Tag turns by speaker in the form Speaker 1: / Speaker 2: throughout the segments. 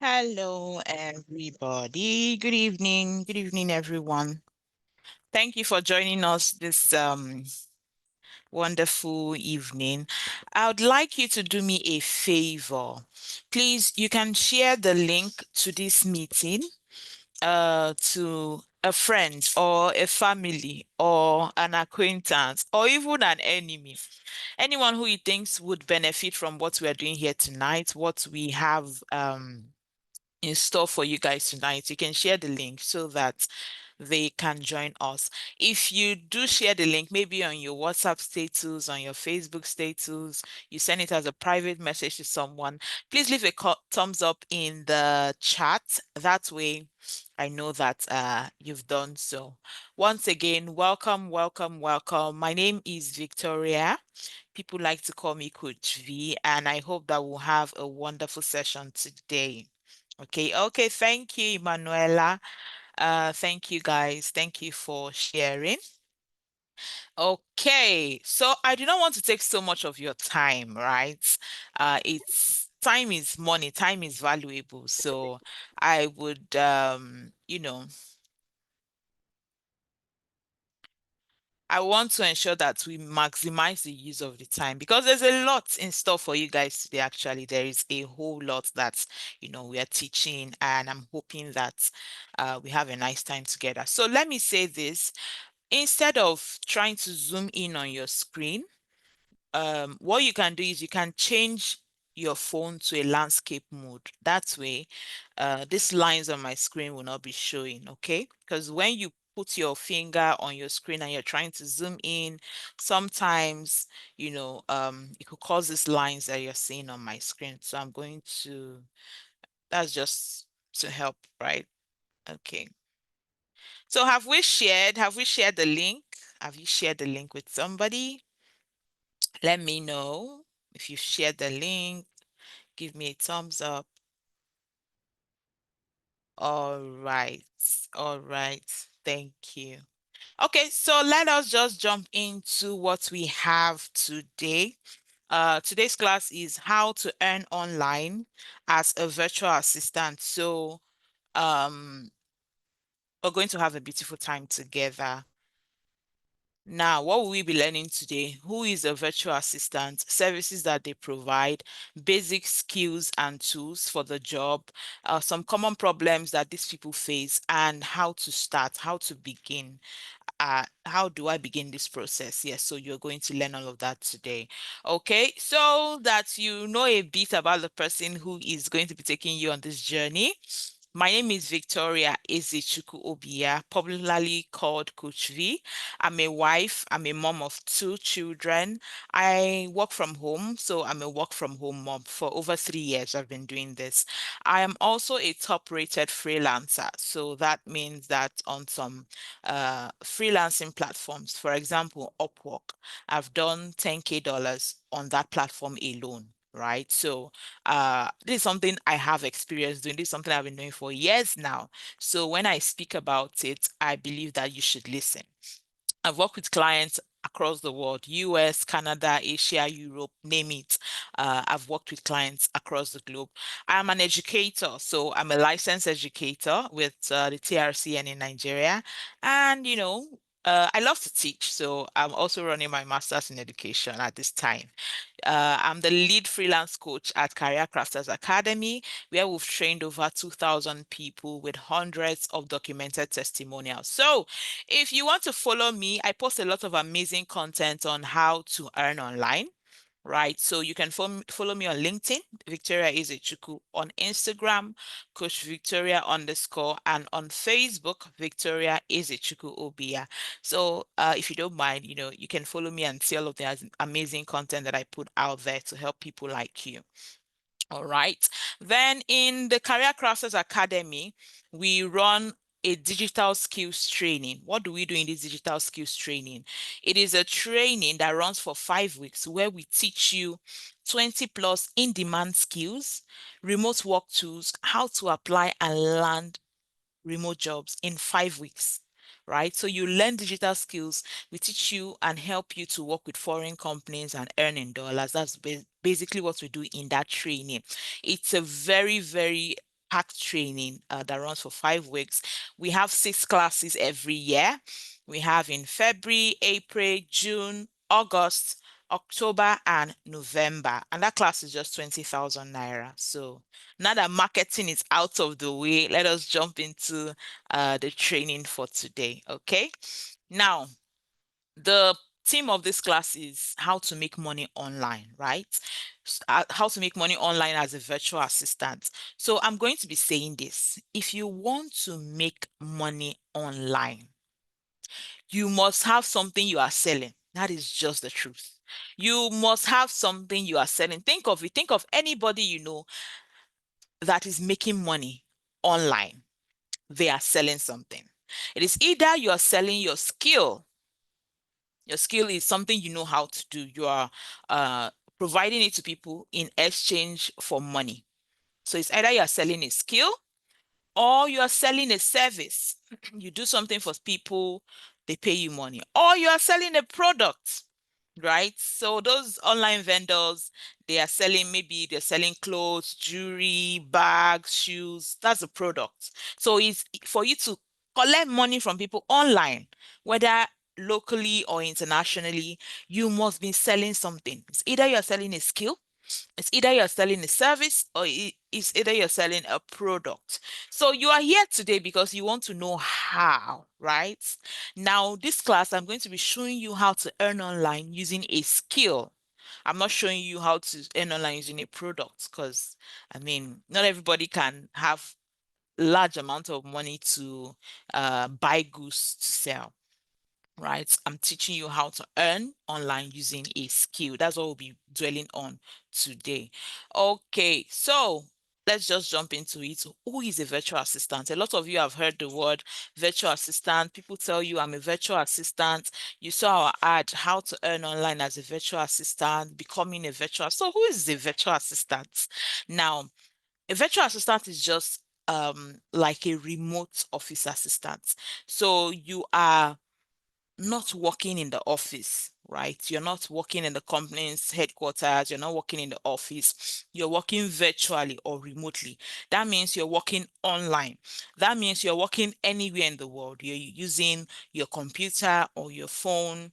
Speaker 1: Hello, everybody. Good evening. Good evening, everyone. Thank you for joining us this wonderful evening. I would like you to do me a favor. Please, you can share the link to this meeting to a friend or a family or an acquaintance or even an enemy. Anyone who you thinks would benefit from what we are doing here tonight, what we have in store for you guys tonight. You can share the link so that they can join us. If you do share the link, maybe on your WhatsApp status, on your Facebook status, you send it as a private message to someone, please leave a thumbs up in the chat. That way, I know that you've done so. Once again, welcome, welcome, welcome. My name is Victoria. People like to call me Coach V, and I hope that we'll have a wonderful session today. Okay. Thank you, Emanuela. Thank you, guys. Thank you for sharing. Okay, so I do not want to take so much of your time, right? It's time is money, time is valuable. So I would, I want to ensure that we maximize the use of the time because there's a lot in store for you guys today. Actually, there is a whole lot that we are teaching, and I'm hoping that we have a nice time together. So let me say this: instead of trying to zoom in on your screen, what you can do is you can change your phone to a landscape mode. That way, these lines on my screen will not be showing, okay? Because when you put your finger on your screen and you're trying to zoom in, sometimes, it could cause these lines that you're seeing on my screen. So I'm going to, that's just to help, right? Okay. So have we shared the link? Have you shared the link with somebody? Let me know if you've shared the link. Give me a thumbs up. All right. All right. Thank you. Okay, so let us just jump into what we have today. Today's class is how to earn online as a virtual assistant. So, we're going to have a beautiful time together. Now, what will we be learning today? Who is a virtual assistant, services that they provide, basic skills and tools for the job, some common problems that these people face, and how to start, how to begin. How do I begin this process? Yes, so you're going to learn all of that today. Okay, so that you know a bit about the person who is going to be taking you on this journey. My name is Victoria Ezechuku Obia, popularly called Coach V. I'm a wife. I'm a mom of two children. I work from home, so I'm a work from home mom. For over 3 years, I've been doing this. I am also a top-rated freelancer, so that means that on some freelancing platforms, for example, Upwork, I've done $10K on that platform alone. Right. So this is something I have experience doing. This is something I've been doing for years now. So when I speak about it, I believe that you should listen. I've worked with clients across the world, US, Canada, Asia, Europe, name it. I've worked with clients across the globe. I'm an educator, so I'm a licensed educator with the TRCN in Nigeria. And, I love to teach, so I'm also running my master's in education at this time. I'm the lead freelance coach at Career Crafters Academy, where we've trained over 2,000 people with hundreds of documented testimonials. So, if you want to follow me, I post a lot of amazing content on how to earn online. Right, so you can follow me on LinkedIn, Victoria Izechuku, on Instagram, Coach Victoria underscore, and on Facebook, Victoria Izechuku Obia. So if you don't mind, you can follow me and see all of the amazing content that I put out there to help people like you. All right. Then in the Career Crafters Academy, we run a digital skills training. What do we do in this digital skills training? It is a training that runs for 5 weeks where we teach you 20 plus in-demand skills, remote work tools, how to apply and land remote jobs in 5 weeks, right? So you learn digital skills. We teach you and help you to work with foreign companies and earn in dollars. That's basically what we do in that training. It's a very, very packed training that runs for 5 weeks. We have 6 classes every year. We have in February, April, June, August, October, and November. And that class is just 20,000 naira. So now that marketing is out of the way, let us jump into the training for today. Okay. Now, the theme of this class is how to make money online, right? How to make money online as a virtual assistant. So I'm going to be saying this. If you want to make money online, you must have something you are selling. That is just the truth. You must have something you are selling. Think of it. Think of anybody you know that is making money online. They are selling something. It is either you are selling your skill. Your skill is something you know how to do. You are providing it to people in exchange for money. So it's either you are selling a skill or you are selling a service. You do something for people, they pay you money, or you are selling a product, right? So those online vendors, they are selling, maybe they're selling clothes, jewelry, bags, shoes. That's a product. So it's for you to collect money from people online, whether locally or internationally, you must be selling something. It's either you're selling a skill, it's either you're selling a service, or it's either you're selling a product. So you are here today because you want to know how, right? Now, this class, I'm going to be showing you how to earn online using a skill. I'm not showing you how to earn online using a product because, I mean, not everybody can have large amount of money to buy goods to sell, right? I'm teaching you how to earn online using a skill. That's what we'll be dwelling on today. Okay, so let's just jump into it. Who is a virtual assistant? A lot of you have heard the word virtual assistant. People tell you I'm a virtual assistant. You saw our ad, how to earn online as a virtual assistant, becoming a virtual. So who is a virtual assistant? Now, a virtual assistant is just like a remote office assistant. So you are not working in the office, right? You're not working in the company's headquarters. You're not working in the office. You're working virtually or remotely. That means you're working online. That means you're working anywhere in the world. You're using your computer or your phone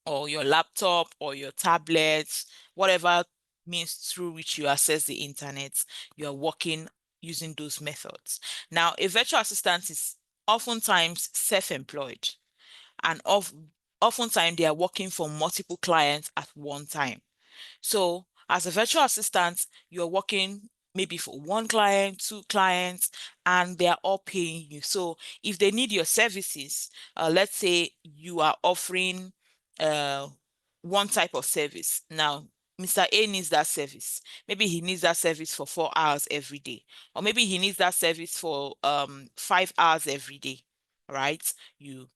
Speaker 1: or your laptop or your tablet, whatever means through which you access the internet. You're working using those methods. Now, a virtual assistant is oftentimes self-employed, and oftentimes they are working for multiple clients at one time. So as a virtual assistant, you're working maybe for one client, two clients, and they are all paying you. So if they need your services, let's say you are offering uh, one type of service. Now, Mr. A needs that service. Maybe he needs that service for 4 hours every day, or maybe he needs that service for 5 hours every day, right? You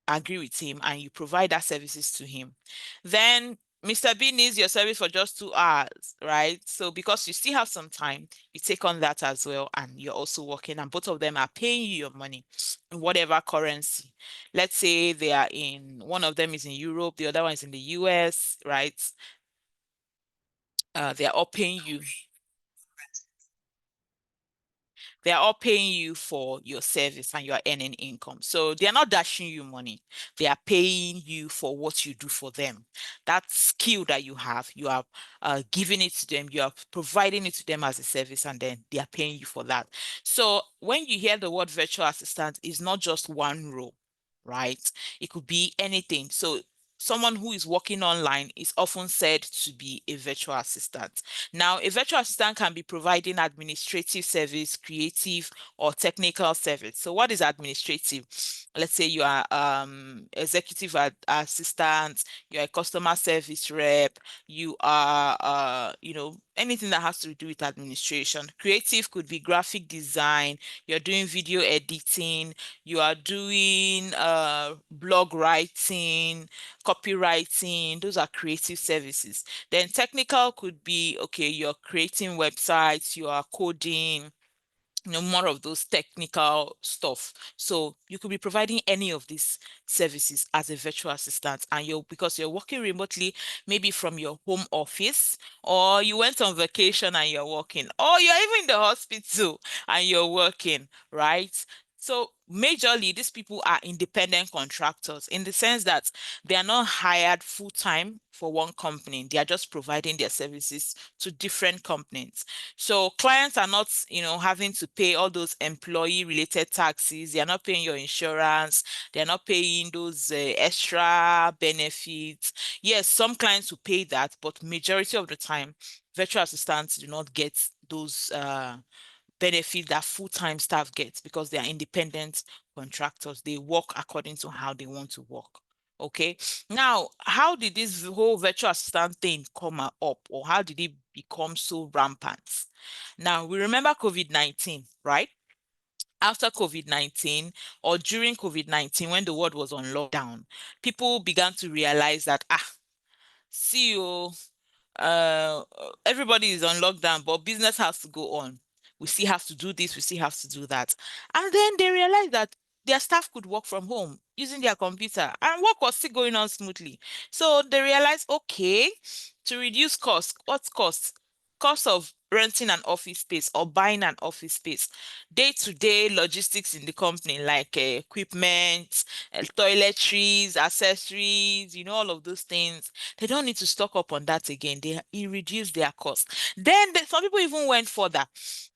Speaker 1: agree with him and you provide that services to him. Then Mr. B needs your service for just 2 hours, right? So because you still have some time, you take on that as well, and you're also working, and both of them are paying you your money in whatever currency. Let's say they are in, one of them is in Europe, the other one is in the US, right? They are all paying you. They're all paying you for your service and you're earning income. So they're not dashing you money. They are paying you for what you do for them. That skill that you are giving it to them, you are providing it to them as a service, and then they are paying you for that. So when you hear the word virtual assistant, it's not just one role, right? It could be anything. So someone who is working online is often said to be a virtual assistant. Now, a virtual assistant can be providing administrative service, creative, or technical service. So what is administrative? Let's say you are executive assistant, you're a customer service rep, you are anything that has to do with administration. Creative could be graphic design, you're doing video editing, you are doing blog writing, copywriting. Those are creative services. Then technical could be, okay, you're creating websites, you are coding, more of those technical stuff. So you could be providing any of these services as a virtual assistant, and because you're working remotely, maybe from your home office, or you went on vacation and you're working, or you're even in the hospital and you're working, right? So majorly, these people are independent contractors in the sense that they are not hired full time for one company. They are just providing their services to different companies. So clients are not, having to pay all those employee related taxes. They are not paying your insurance. They are not paying those extra benefits. Yes, some clients will pay that, but majority of the time, virtual assistants do not get those benefit that full-time staff gets because they are independent contractors. They work according to how they want to work. Okay. Now, how did this whole virtual assistant thing come up, or how did it become so rampant? Now, we remember COVID-19, right? After COVID-19 or during COVID-19, when the world was on lockdown, people began to realize that, see, uh everybody is on lockdown, but business has to go on. We still have to do this, we still have to do that. And then they realized that their staff could work from home using their computer and work was still going on smoothly. So they realized, okay, to reduce cost, what's cost? Cost of renting an office space or buying an office space, day-to-day logistics in the company, like equipment, toiletries, accessories, all of those things. They don't need to stock up on that again. It reduced their cost. Then some people even went further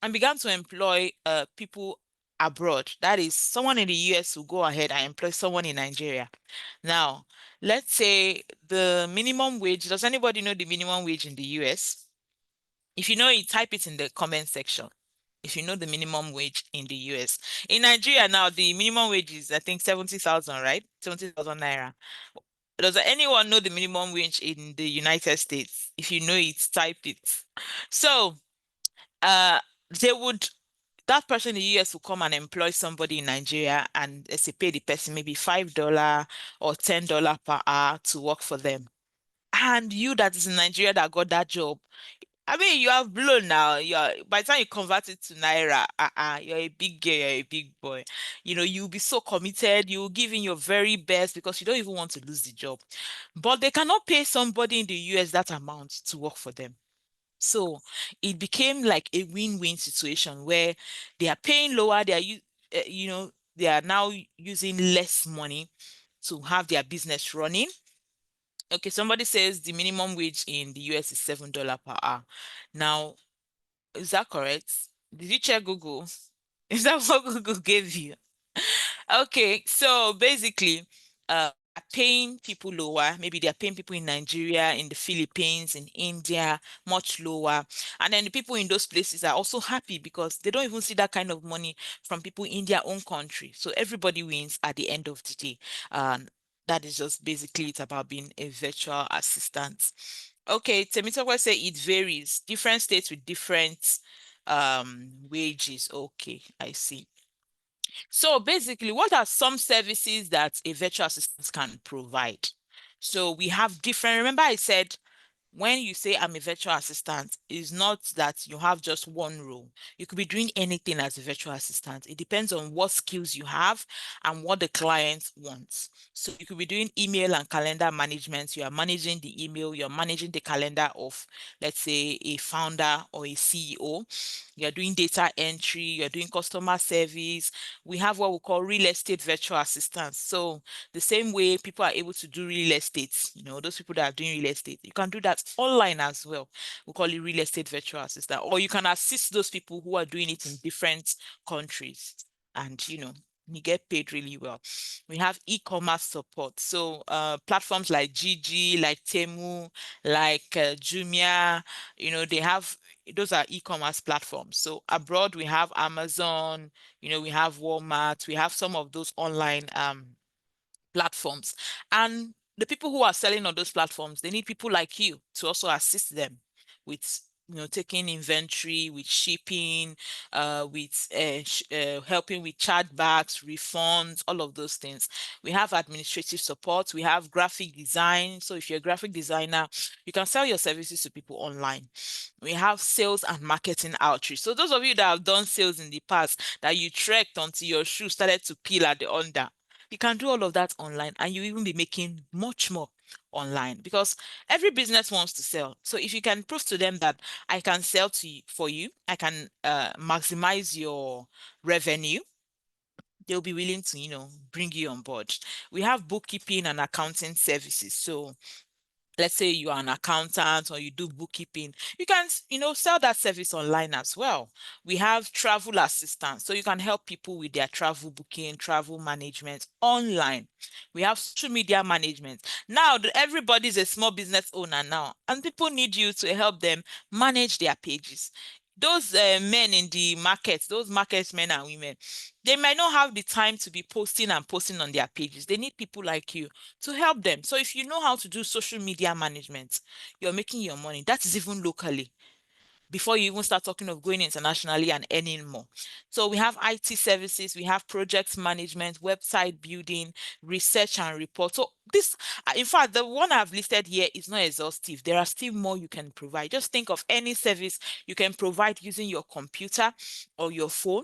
Speaker 1: and began to employ people abroad. That is, someone in the US will go ahead and employ someone in Nigeria. Now, let's say the minimum wage. Does anybody know the minimum wage in the US? If you know it, type it in the comment section. If you know the minimum wage in the US. In Nigeria now, the minimum wage is, I think, 70,000, right? 70,000 naira. Does anyone know the minimum wage in the United States? If you know it, type it. So, uh, they would that person in the US will come and employ somebody in Nigeria, and they pay the person maybe $5 or $10 per hour to work for them. And you that is in Nigeria that got that job, I mean, you have blown now. By the time you convert it to naira, you're a big girl, you're a big boy. You'll be so committed. You'll give in your very best because you don't even want to lose the job. But they cannot pay somebody in the US that amount to work for them. So it became like a win-win situation where they are paying lower. They are now using less money to have their business running. Okay, somebody says the minimum wage in the US is $7 per hour. Now, is that correct? Did you check Google? Is that what Google gave you? Okay, so basically, they're paying people lower. Maybe they're paying people in Nigeria, in the Philippines, in India, much lower. And then the people in those places are also happy because they don't even see that kind of money from people in their own country. So everybody wins at the end of the day. That is just basically it about being a virtual assistant. Okay, Temitope say it varies. Different states with different wages. Okay, I see. So basically, what are some services that a virtual assistant can provide? So we have different, remember I said when you say I'm a virtual assistant, it's not that you have just one role. You could be doing anything as a virtual assistant. It depends on what skills you have and what the client wants. So you could be doing email and calendar management. You are managing the email, you're managing the calendar of, let's say, a founder or a CEO. You're doing data entry, you're doing customer service. We have what we call real estate virtual assistants. So the same way people are able to do real estate, those people that are doing real estate, you can do that online as well. We call it real estate virtual assistant, or you can assist those people who are doing it in different countries, and you get paid really well. We have e-commerce support. So platforms like Gigi, like Temu, like Jumia, they have those are e-commerce platforms. So abroad we have Amazon, we have Walmart, we have some of those online platforms. And the people who are selling on those platforms, they need people like you to also assist them with taking inventory, with shipping, with helping with chargebacks, refunds, all of those things. We have administrative support. We have graphic design. So if you're a graphic designer, you can sell your services to people online. We have sales and marketing outreach. So those of you that have done sales in the past, that you trekked until your shoe started to peel at the under, you can do all of that online, and you even be making much more online, because every business wants to sell. So if you can prove to them that I can sell to you, for you, I can maximize your revenue, they'll be willing to, bring you on board. We have bookkeeping and accounting services. So let's say you are an accountant or you do bookkeeping, you can, sell that service online as well. We have travel assistance, so you can help people with their travel booking, travel management online. We have social media management. Now everybody's a small business owner now, and people need you to help them manage their pages. Those men in the market, those market men and women, they might not have the time to be posting and posting on their pages. They need people like you to help them. So if you know how to do social media management, you're making your money. That is even locally, before you even start talking of going internationally and earning more. So we have IT services, we have project management, website building, research and report. So this, in fact, the one I've listed here is not exhaustive. There are still more you can provide. Just think of any service you can provide using your computer or your phone.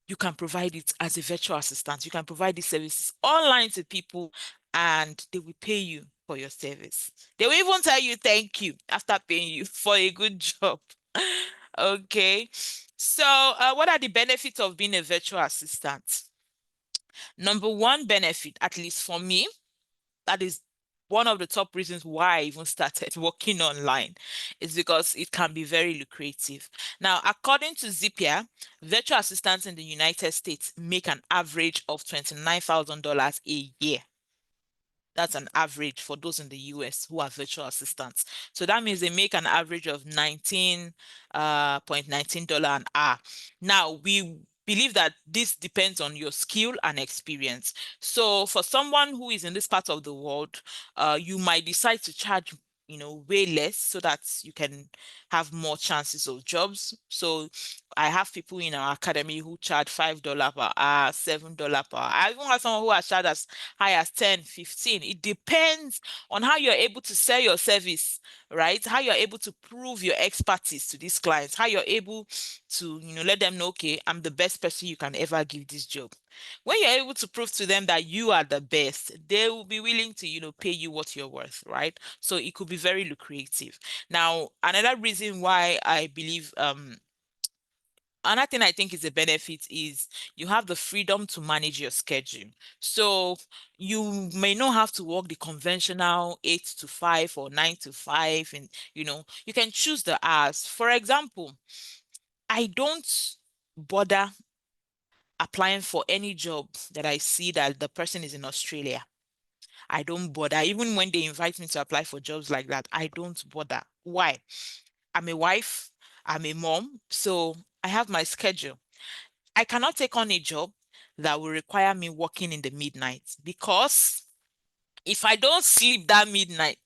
Speaker 1: You can provide it as a virtual assistant. You can provide these services online to people, and they will pay you for your service. They will even tell you thank you after paying you for a good job. Okay. So, what are the benefits of being a virtual assistant? Number one benefit, at least for me, that is one of the top reasons why I even started working online, is because it can be very lucrative. Now, according to Zapier, virtual assistants in the United States make an average of $29,000 a year. That's an average for those in the US who are virtual assistants. So that means they make an average of $19.19 an hour. Now, we believe that this depends on your skill and experience. So for someone who is in this part of the world, you might decide to charge, way less, so that you can have more chances of jobs. So I have people in our academy who charge $5 per hour, $7 per hour. I even have someone who has charged as high as 10, 15. It depends on how you're able to sell your service, right? How you're able to prove your expertise to these clients, how you're able to, let them know, okay, I'm the best person you can ever give this job. When you're able to prove to them that you are the best, they will be willing to, pay you what you're worth, right? So it could be very lucrative. Now, another reason why I believe another thing I think is a benefit is you have the freedom to manage your schedule. So you may not have to work the conventional 8 to 5 or 9 to 5, and you can choose the hours. For example, I don't bother applying for any job that I see that the person is in Australia. I don't bother. Even when they invite me to apply for jobs like that, I don't bother. Why? I'm a wife, I'm a mom, so I have my schedule. I cannot take on a job that will require me working in the midnight, because if I don't sleep that midnight,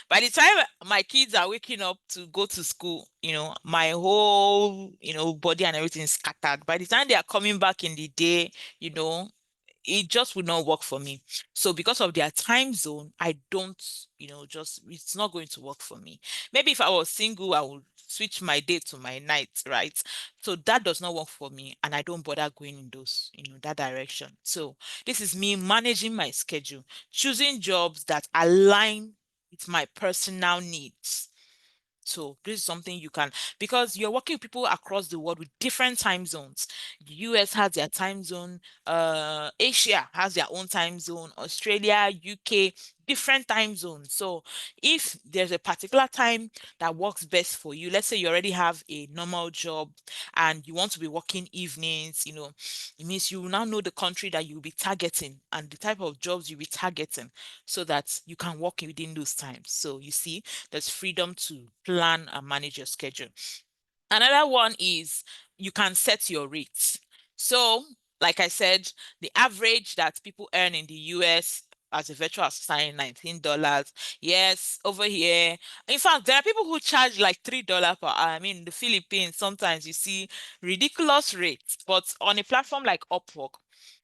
Speaker 1: by the time my kids are waking up to go to school, my whole, body and everything is scattered. By the time they are coming back in the day, you know, it just would not work for me. So because of their time zone, I don't, just it's not going to work for me. Maybe if I was single, I would switch my day to my night, right? So that does not work for me, and I don't bother going in those, that direction. So this is me managing my schedule, choosing jobs that align with my personal needs. So this is something you can, because you're working with people across the world with different time zones. The US has their time zone, Asia has their own time zone, Australia, UK, different time zones. So if there's a particular time that works best for you, let's say you already have a normal job and you want to be working evenings, it means you now know the country that you'll be targeting and the type of jobs you'll be targeting, so that you can work within those times. So you see, there's freedom to plan and manage your schedule. Another one is you can set your rates. So, like I said, the average that people earn in the US as a virtual assistant $19. Yes, over here. In fact, there are people who charge like $3 per hour. I mean, in the Philippines, sometimes you see ridiculous rates, but on a platform like Upwork,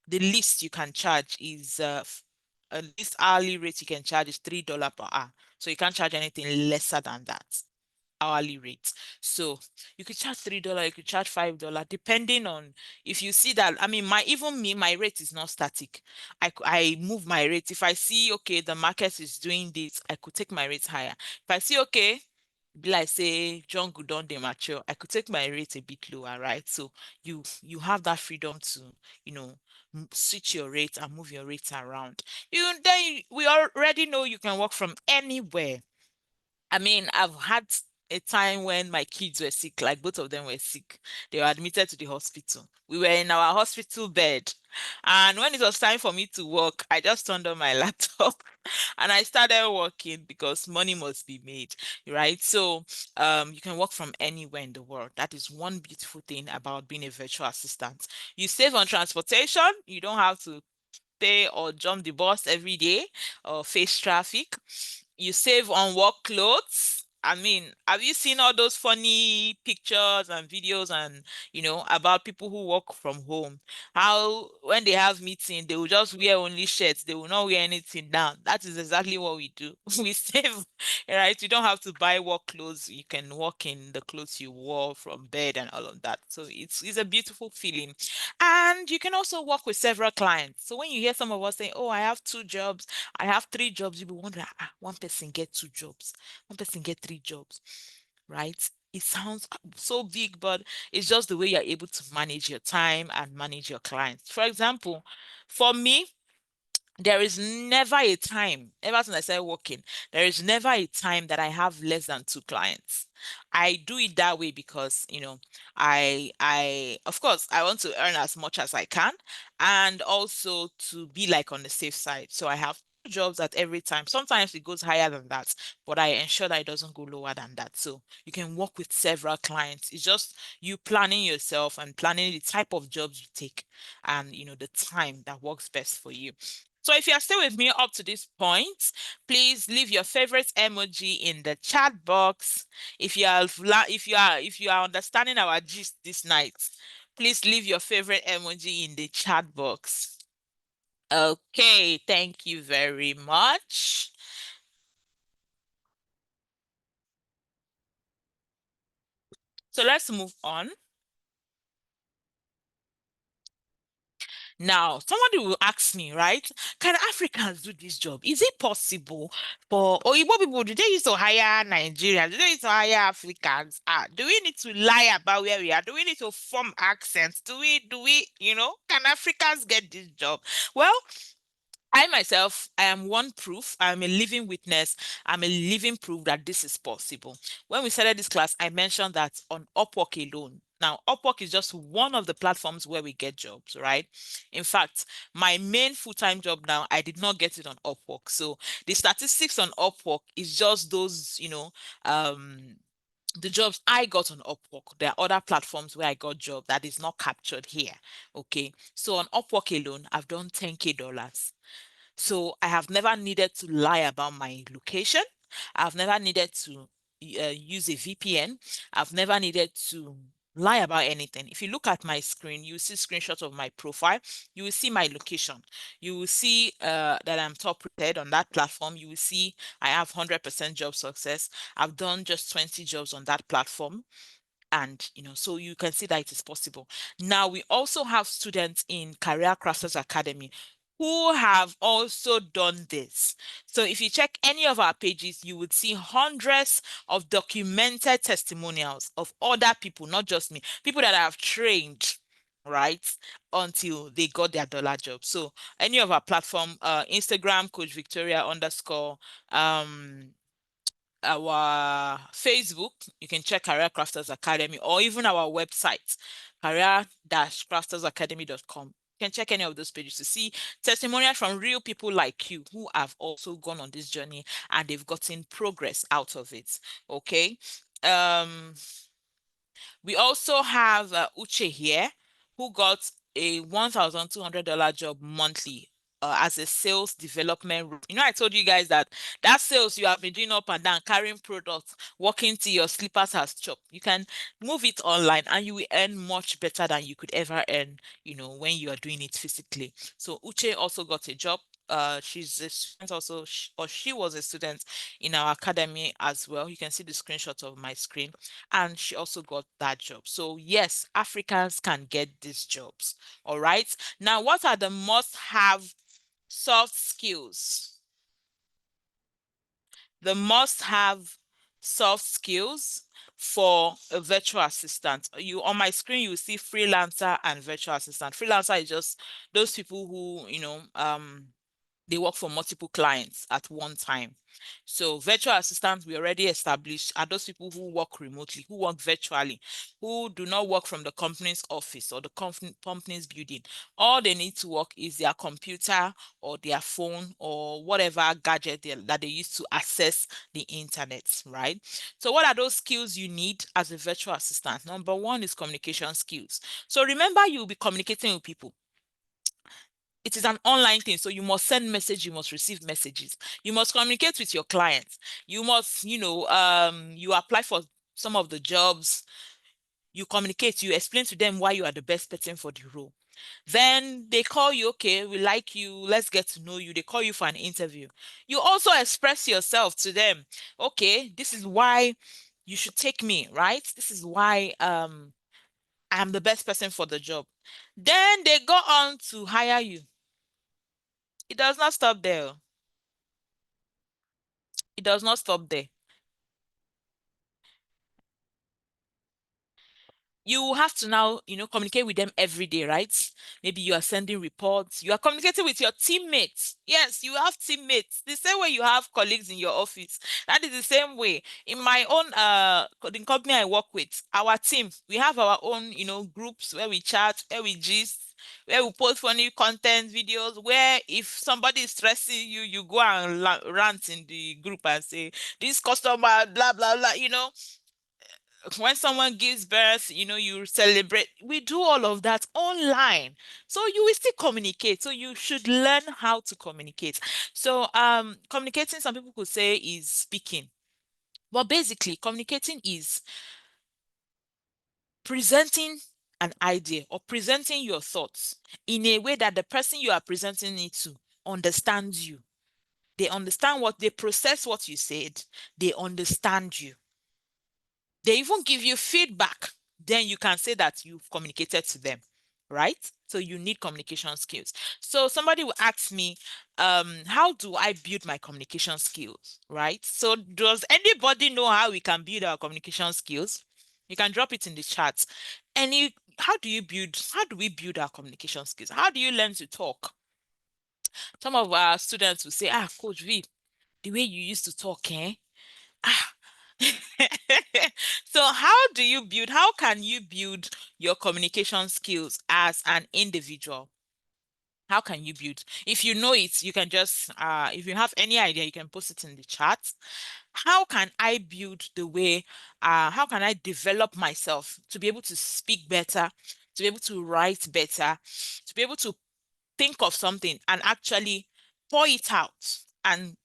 Speaker 1: the least you can charge is at least hourly rate you can charge is $3 per hour. So you can't charge anything lesser than that hourly rate. So you could charge $3, you could charge $5, depending on if you see that. I mean, my even me, my rate is not static. I move my rate. If I see okay, the market is doing this, I could take my rate higher. If I see okay, be like say John Gudon de mature, I could take my rate a bit lower, right? So you have that freedom to, you know, switch your rate and move your rates around. We already know you can work from anywhere. I mean, I've had a time when my kids were sick, like both of them were sick. They were admitted to the hospital. We were in our hospital bed. And when it was time for me to work, I just turned on my laptop and I started working because money must be made, right? So you can work from anywhere in the world. That is one beautiful thing about being a virtual assistant. You save on transportation. You don't have to pay or jump the bus every day or face traffic. You save on work clothes. I mean, have you seen all those funny pictures and videos and about people who work from home? How when they have meeting, they will just wear only shirts. They will not wear anything down. That is exactly what we do. We save, right? You don't have to buy work clothes. You can work in the clothes you wore from bed and all of that. So it's a beautiful feeling. And you can also work with several clients. So when you hear some of us say, "Oh, I have two jobs, I have three jobs," you will wonder, one person get two jobs, one person get three jobs, right? It sounds so big, but it's just the way you're able to manage your time and manage your clients. For example, for me, there is never a time, ever since I started working, there is never a time that I have less than two clients. I do it that way because, of course, I want to earn as much as I can and also to be like on the safe side. So I have two jobs at every time. Sometimes it goes higher than that, but I ensure that it doesn't go lower than that. So you can work with several clients. It's just you planning yourself and planning the type of jobs you take and, the time that works best for you. So if you are still with me up to this point, please leave your favorite emoji in the chat box. If you are understanding our gist this night, please leave your favorite emoji in the chat box. Okay, thank you very much. So let's move on. Now, somebody will ask me, right? Can Africans do this job? Is it possible for Oyibo people? Do they used to hire Nigerians? Do they used to hire Africans? Do we need to lie about where we are? Do we need to form accents? Can Africans get this job? Well, I myself, I am one proof. I'm a living witness. I'm a living proof that this is possible. When we started this class, I mentioned that on Upwork alone. Now, Upwork is just one of the platforms where we get jobs, right? In fact, my main full-time job now, I did not get it on Upwork. So the statistics on Upwork is just those, um, the jobs I got on Upwork. There are other platforms where I got job that is not captured here. Okay. So on Upwork alone, I've done $10K. So I have never needed to lie about my location. I've never needed to use a VPN. I've never needed to lie about anything. If you look at my screen, you see screenshots of my profile. You will see my location. You will see that I'm top rated on that platform. You will see I have 100% job success. I've done just 20 jobs on that platform. And so you can see that it is possible. Now we also have students in Career Crafters Academy who have also done this. So if you check any of our pages, you would see hundreds of documented testimonials of other people, not just me, people that I have trained, right, until they got their dollar job. So any of our platform, Instagram, Coach Victoria underscore, our Facebook, you can check Career Crafters Academy, or even our website, career-craftersacademy.com. You can check any of those pages to see testimonials from real people like you who have also gone on this journey and they've gotten progress out of it. Okay. Um, we also have Uche here who got a $1,200 job monthly as a sales development role. I told you guys that sales you have been doing up and down, carrying products, walking till your slippers has chopped. You can move it online and you will earn much better than you could ever earn, when you are doing it physically. So Uche also got a job. She's a student also, or she was a student in our academy as well. You can see the screenshot of my screen, and she also got that job. So yes, Africans can get these jobs. All right. Now, what are the must-have soft skills? The must-have soft skills for a virtual assistant. You on my screen, you see freelancer and virtual assistant. Freelancer is just those people who, they work for multiple clients at one time. So virtual assistants, we already established, are those people who work remotely, who work virtually, who do not work from the company's office or the company's building. All they need to work is their computer or their phone or whatever gadget that they use to access the internet, right? So what are those skills you need as a virtual assistant? Number one is communication skills. So remember, you'll be communicating with people. It is an online thing, so you must send message, you must receive messages, you must communicate with your clients, you must, you apply for some of the jobs, you communicate, you explain to them why you are the best person for the role. Then they call you, okay, we like you, let's get to know you. They call you for an interview. You also express yourself to them. Okay, this is why you should take me, right? This is why I'm the best person for the job. Then they go on to hire you. It does not stop there. It does not stop there. You have to now, communicate with them every day, right? Maybe you are sending reports. You are communicating with your teammates. Yes, you have teammates. The same way you have colleagues in your office. That is the same way. In my own the company I work with, our team, we have our own, groups where we chat, where we gist, where we post funny content videos, where if somebody is stressing you, you go and rant in the group and say, this customer, blah, blah, blah, when someone gives birth, you celebrate. We do all of that online. So you will still communicate. So you should learn how to communicate. So communicating, some people could say, is speaking. But basically, communicating is presenting an idea or presenting your thoughts in a way that the person you are presenting it to understands you. They understand they process what you said. They understand you. They even give you feedback. Then you can say that you've communicated to them, right? So you need communication skills. So somebody will ask me, how do I build my communication skills, right? So does anybody know how we can build our communication skills? You can drop it in the chat. How do we build our communication skills? How do you learn to talk? Some of our students will say, Coach V, the way you used to talk, eh? Ah. So how can you build your communication skills as an individual? How can you build? If you know it, you can just, if you have any idea, you can post it in the chat. How can I build how can I develop myself to be able to speak better, to be able to write better, to be able to think of something and actually pour it out and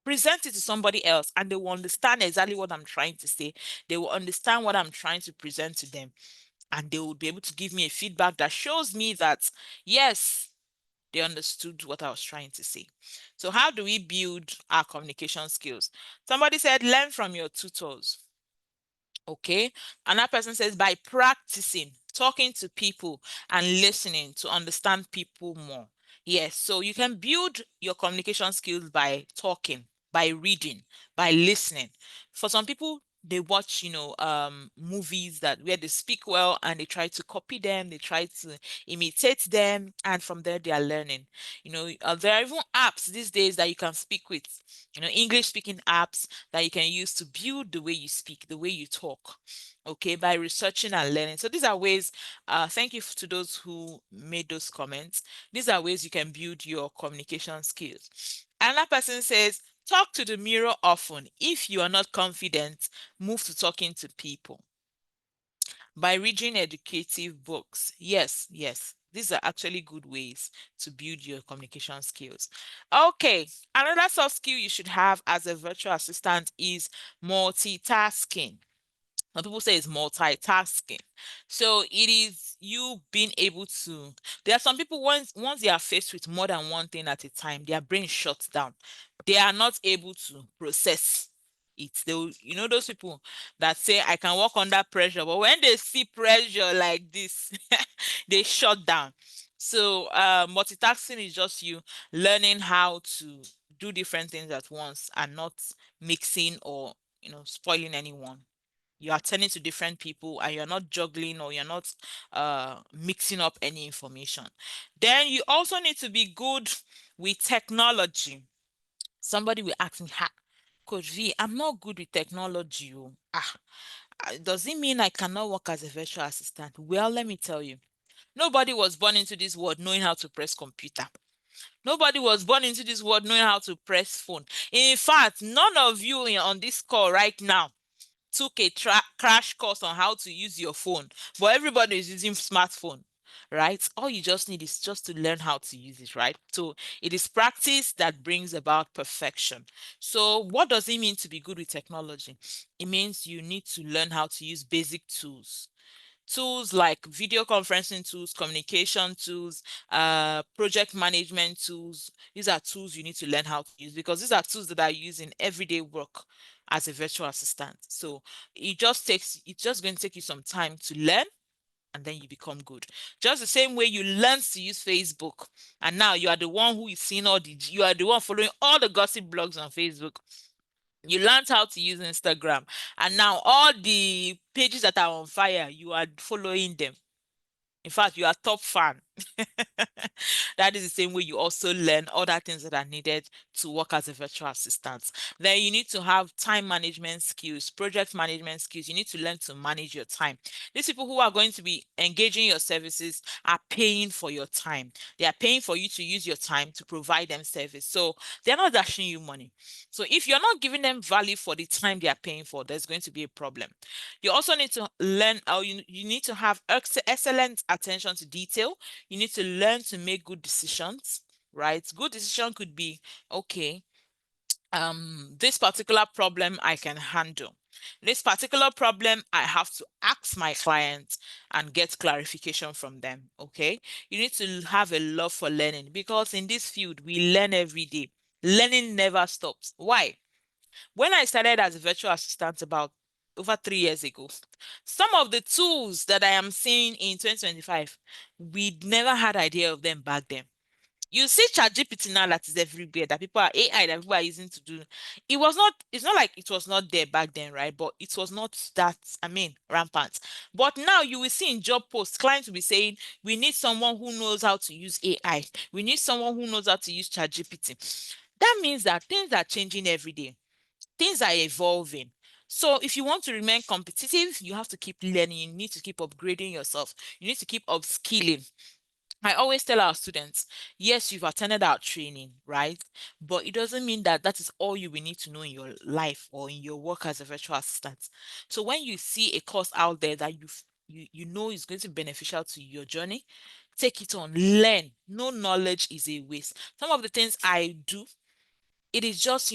Speaker 1: present it to somebody else, and they will understand exactly what I'm trying to say. They will understand what I'm trying to present to them, and they will be able to give me a feedback that shows me that, yes, they understood what I was trying to say. So how do we build our communication skills? Somebody said, learn from your tutors. Okay. Another person says, by practicing, talking to people and listening to understand people more. Yes. So you can build your communication skills by talking, by reading, by listening. For some people, they watch, movies where they speak well and they try to copy them, they try to imitate them, and from there they are learning. There are even apps these days that you can speak with, English speaking apps that you can use to build the way you speak, the way you talk, okay, by researching and learning. So these are ways, thank you to those who made those comments. These are ways you can build your communication skills. Another person says, talk to the mirror often. If you are not confident, move to talking to people. By reading educative books. Yes, yes. These are actually good ways to build your communication skills. Okay, another soft skill you should have as a virtual assistant is multitasking. Some people say it's multitasking. So it is you being able to. There are some people once they are faced with more than one thing at a time, their brain shuts down. They are not able to process it. Those people that say I can work under pressure, but when they see pressure like this, they shut down. So multitasking is just you learning how to do different things at once and not mixing or spoiling anyone. You are turning to different people and you're not juggling or you're not mixing up any information. Then you also need to be good with technology. Somebody will ask me, Coach V, I'm not good with technology. Oh. Does it mean I cannot work as a virtual assistant? Well, let me tell you, nobody was born into this world knowing how to press computer. Nobody was born into this world knowing how to press phone. In fact, none of you on this call right now took a crash course on how to use your phone, but everybody is using smartphone, right? All you just need is just to learn how to use it, right? So it is practice that brings about perfection. So what does it mean to be good with technology? It means you need to learn how to use basic tools. Tools like video conferencing tools, communication tools, project management tools. These are tools you need to learn how to use because these are tools that are used in everyday work as a virtual assistant. So it's just going to take you some time to learn and then you become good. Just the same way you learn to use Facebook and now you are the one who is seeing you are the one following all the gossip blogs on Facebook. You learned how to use Instagram, and now all the pages that are on fire, you are following them. In fact, you are top fan. That is the same way you also learn other things that are needed to work as a virtual assistant. Then you need to have time management skills, project management skills. You need to learn to manage your time. These people who are going to be engaging your services are paying for your time. They are paying for you to use your time to provide them service. So they're not dashing you money. So if you're not giving them value for the time they are paying for, there's going to be a problem. You also need to learn, or you need to have excellent attention to detail. You need to learn to make good decisions, right? Good decision could be, okay, this particular problem I can handle. This particular problem, I have to ask my client and get clarification from them. Okay. You need to have a love for learning because in this field, we learn every day. Learning never stops. Why? When I started as a virtual assistant about over 3 years ago, some of the tools that I am seeing in 2025, we never had idea of them back then. You see ChatGPT now that is everywhere, that people are AI that people are using to do. It's not like it was not there back then, right? But it was not that, rampant. But now you will see in job posts, clients will be saying, we need someone who knows how to use AI. We need someone who knows how to use ChatGPT. That means that things are changing every day. Things are evolving. So if you want to remain competitive, you have to keep learning. You need to keep upgrading yourself. You need to keep upskilling. I always tell our students, yes, you've attended our training, right? But it doesn't mean that that is all you will need to know in your life or in your work as a virtual assistant. So when you see a course out there that you know is going to be beneficial to your journey, take it on, learn. No knowledge is a waste. Some of the things I do, it is just,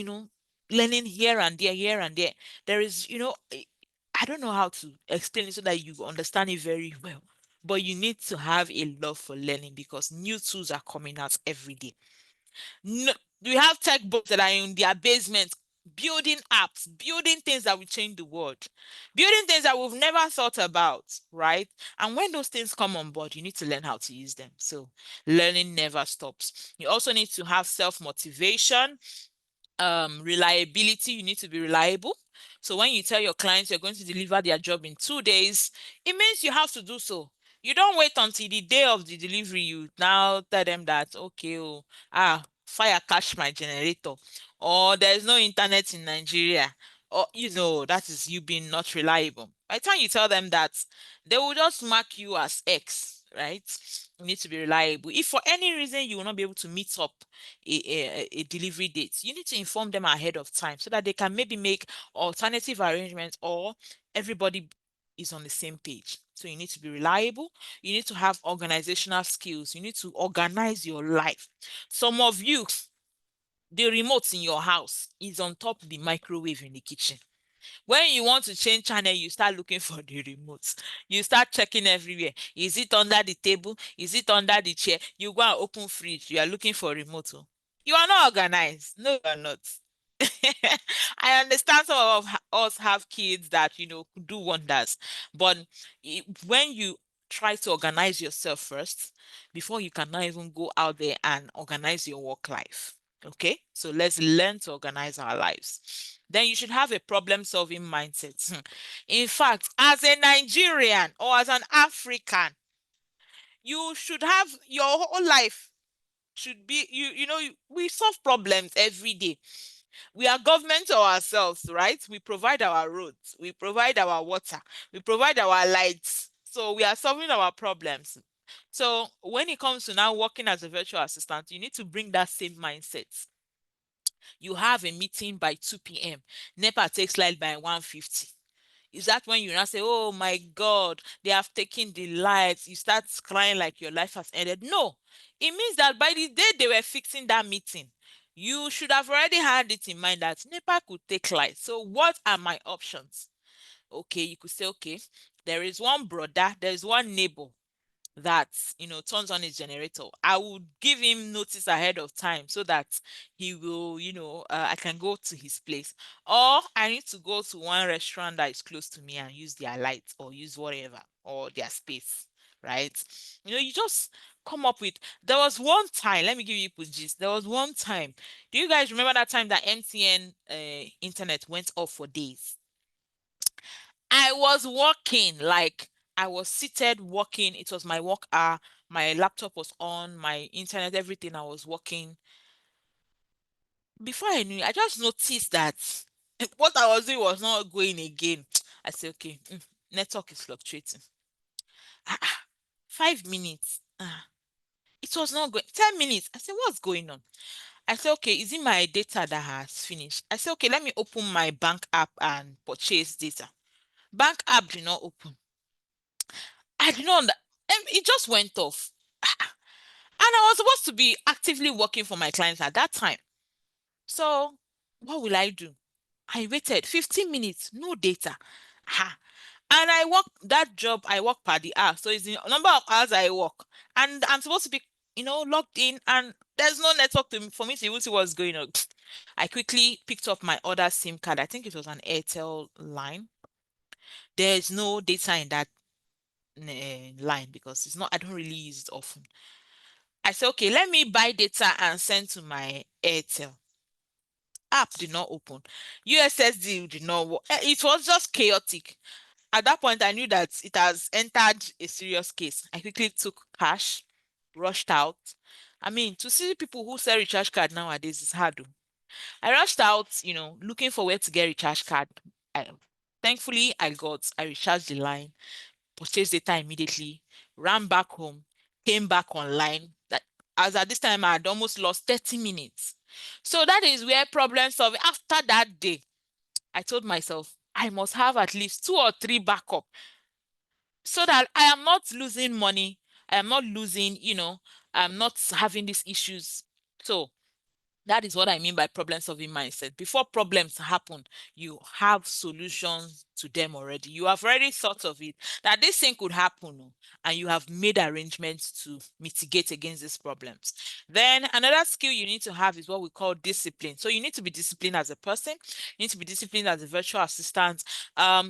Speaker 1: learning here and there, here and there. There is, I don't know how to explain it so that you understand it very well. But you need to have a love for learning because new tools are coming out every day. No, we have tech books that are in their basement building apps, building things that will change the world, building things that we've never thought about, right? And when those things come on board, you need to learn how to use them. So learning never stops. You also need to have self-motivation, reliability. You need to be reliable. So when you tell your clients you're going to deliver their job in 2 days, it means you have to do so. You don't wait until the day of the delivery. You now tell them that, okay, fire catch my generator, or there's no internet in Nigeria, or that is you being not reliable. By the time you tell them that, they will just mark you as X, right? You need to be reliable. If for any reason you will not be able to meet up a delivery date, you need to inform them ahead of time so that they can maybe make alternative arrangements, or everybody is on the same page. So you need to be reliable. You need to have organizational skills. You need to organize your life. Some of you, the remote in your house is on top of the microwave in the kitchen. When you want to change channel, you start looking for the remote. You start checking everywhere. Is it under the table? Is it under the chair? You go and open fridge. You are looking for remote. You are not organized. No, you are not. I understand some of us have kids that, could do wonders. But when you try to organize yourself first, before you can now even go out there and organize your work life. Okay, so let's learn to organize our lives. Then you should have a problem-solving mindset. In fact, as a Nigerian or as an African, you should have your whole life should be we solve problems every day. We are government ourselves, right? We provide our roads, we provide our water, we provide our lights. So we are solving our problems. So when it comes to now working as a virtual assistant, you need to bring that same mindset. You have a meeting by 2 p.m. NEPA takes light by 1:50. Is that when you now say, oh my God, they have taken the lights? You start crying like your life has ended. No, it means that by the day they were fixing that meeting, you should have already had it in mind that NEPA could take light. So what are my options? Okay, you could say, okay, there is one brother, there is one neighbor that turns on his generator. I would give him notice ahead of time so that he will I can go to his place, or I need to go to one restaurant that is close to me and use their lights or use whatever or their space, right? You just come up with. There was one time, let me give you a gist. There was one time, do you guys remember that time that MTN internet went off for days? I was working, like I was seated working. It was my work hour. My laptop was on, my internet, everything. I was working. Before I knew it, I just noticed that what I was doing was not going again. I said, okay, network is fluctuating. 5 minutes. It was not going. 10 minutes. I said, what's going on? I said, okay, is it my data that has finished? I said, okay, let me open my bank app and purchase data. Bank app did not open. I did not. It just went off. And I was supposed to be actively working for my clients at that time. So what will I do? I waited 15 minutes, no data. Ha. And I work that job, I work per the hour. So it's the number of hours I work. And I'm supposed to be, logged in, and there's no network for me to even see what's going on. I quickly picked up my other SIM card. I think it was an Airtel line. There's no data in that line because it's not, I don't really use it often. I said, okay, let me buy data and send to my Airtel. App did not open. USSD did not work. It was just chaotic. At that point, I knew that it has entered a serious case. I quickly took cash, rushed out. I mean, to see people who sell recharge card nowadays is hard. I rushed out, looking for where to get recharge card. I, Thankfully, I recharged the line, purchased data immediately, ran back home, came back online. That as at this time I had almost lost 30 minutes. So that is where problem solving. After that day, I told myself I must have at least 2 or 3 backup so that I am not losing money. I am not losing, I'm not having these issues. So that is what I mean by problem solving mindset. Before problems happen, you have solutions to them already. You have already thought of it that this thing could happen, and you have made arrangements to mitigate against these problems. Then another skill you need to have is what we call discipline. So you need to be disciplined as a person. You need to be disciplined as a virtual assistant.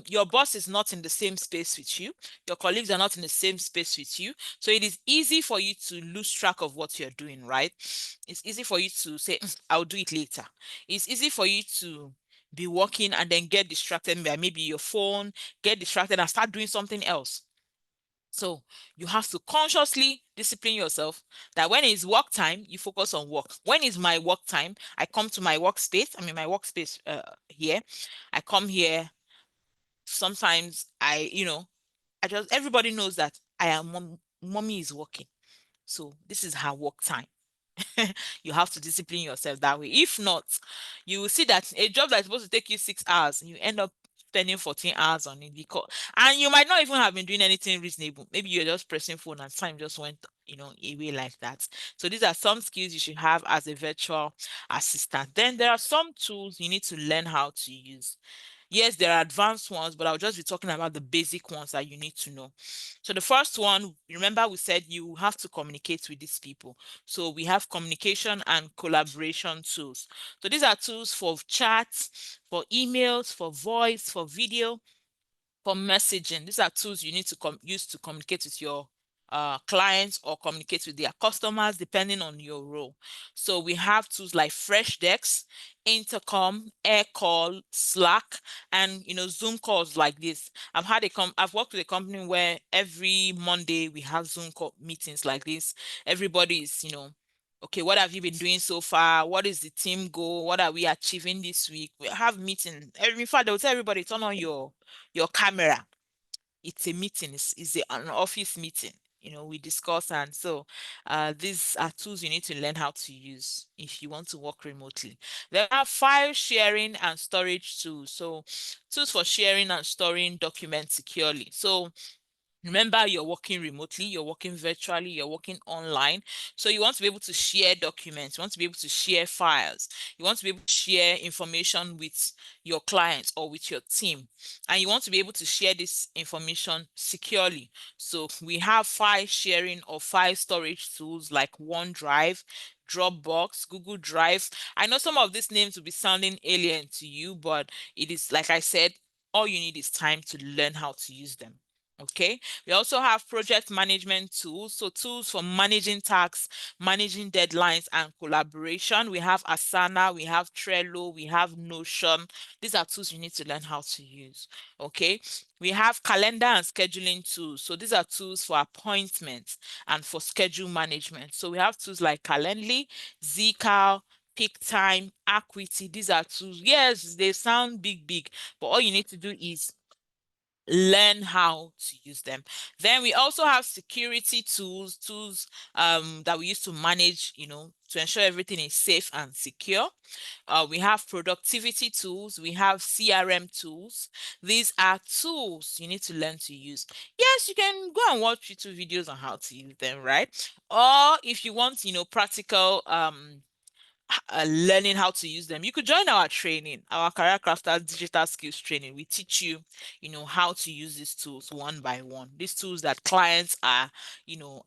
Speaker 1: Your boss is not in the same space with you. Your colleagues are not in the same space with you. So it is easy for you to lose track of what you're doing, right? It's easy for you to say, I'll do it later. It's easy for you to be working and then get distracted by maybe your phone, get distracted and start doing something else. So you have to consciously discipline yourself that when it's work time, you focus on work. When it's my work time, I come to my workspace. I mean, my workspace here. I come here. Sometimes I just, everybody knows that I am mommy is working. So this is her work time. You have to discipline yourself that way. If not, you will see that a job that's supposed to take you 6 hours, you end up spending 14 hours on it, because and you might not even have been doing anything reasonable. Maybe you're just pressing phone and time just went, away like that. So these are some skills you should have as a virtual assistant. Then there are some tools you need to learn how to use. Yes, there are advanced ones, but I'll just be talking about the basic ones that you need to know. So the first one, remember we said you have to communicate with these people. So we have communication and collaboration tools. So these are tools for chats, for emails, for voice, for video, for messaging. These are tools you need to use to communicate with your clients or communicate with their customers, depending on your role. So we have tools like Freshdesk, Intercom, Aircall, Slack, and Zoom calls like this. I've worked with a company where every Monday we have Zoom call meetings like this. Everybody is, okay, what have you been doing so far? What is the team goal? What are we achieving this week? We have meeting. In fact, they'll tell everybody, turn on your camera. It's a meeting. It's an office meeting. We discuss, and so these are tools you need to learn how to use if you want to work remotely. There are file sharing and storage tools. So tools for sharing and storing documents securely. So remember, you're working remotely, you're working virtually, you're working online. So you want to be able to share documents, you want to be able to share files, you want to be able to share information with your clients or with your team. And you want to be able to share this information securely. So we have file sharing or file storage tools like OneDrive, Dropbox, Google Drive. I know some of these names will be sounding alien to you, but it is, like I said, all you need is time to learn how to use them. Okay, we also have project management tools. So tools for managing tasks, managing deadlines, and collaboration. We have Asana, we have Trello, we have Notion. These are tools you need to learn how to use. Okay, we have calendar and scheduling tools. So these are tools for appointments and for schedule management. So we have tools like Calendly, Zcal, Peak Time, Acuity. These are tools. Yes, they sound big, but all you need to do is learn how to use them. Then we also have security tools that we use to manage, to ensure everything is safe and secure. We have productivity tools, we have CRM tools. These are tools you need to learn to use. Yes, you can go and watch YouTube videos on how to use them, right? Or if you want, practical learning how to use them, you could join our training, our career crafters digital skills training. We teach you, how to use these tools one by one. These tools that clients are,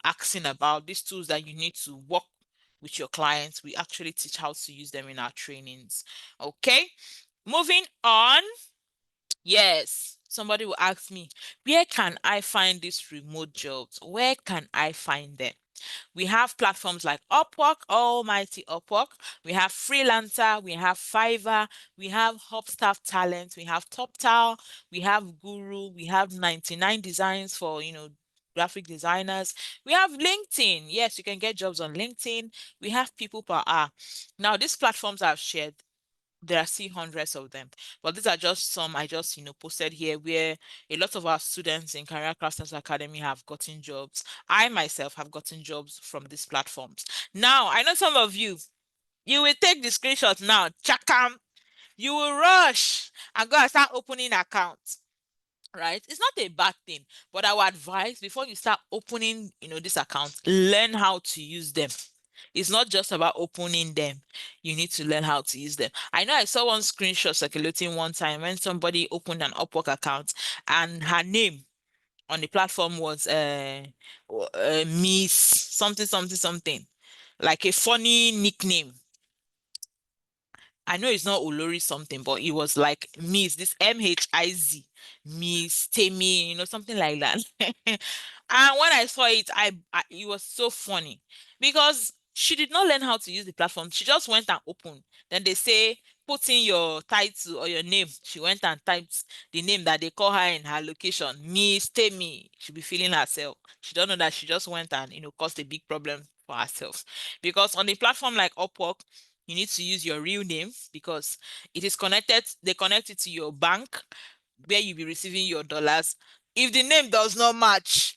Speaker 1: asking about, these tools that you need to work with your clients. We actually teach how to use them in our trainings. Okay, moving on. Yes, somebody will ask me, where can I find these remote jobs? Where can I find them? We have platforms like Upwork, almighty Upwork. We have Freelancer, we have Fiverr, we have Hubstaff Talent, we have TopTal, we have Guru, we have 99 Designs for, graphic designers. We have LinkedIn. Yes, you can get jobs on LinkedIn. We have People Per Hour. Now, these platforms I've shared, there are still hundreds of them, but these are just some I just posted here, where a lot of our students in Career Crafters Academy have gotten jobs. I myself have gotten jobs from these platforms. Now I know some of you will take the screenshot now, chakam, you will rush and go and start opening accounts, right? It's not a bad thing, but I would advise, before you start opening this account, learn how to use them. It's not just about opening them. You need to learn how to use them. I know I saw one screenshot circulating one time when somebody opened an Upwork account and her name on the platform was Miss something something something, like a funny nickname. I know it's not Olori something, but it was like Miss, this MHIZ, Miss Temi, something like that. And when I saw it, it was so funny because she did not learn how to use the platform. She just went and opened. Then they say, put in your title or your name. She went and typed the name that they call her in her location, Miss Temi. She'll be feeling herself. She don't know that she just went and, caused a big problem for herself. Because on a platform like Upwork, you need to use your real name because it is connected. They connect it to your bank where you'll be receiving your dollars. If the name does not match,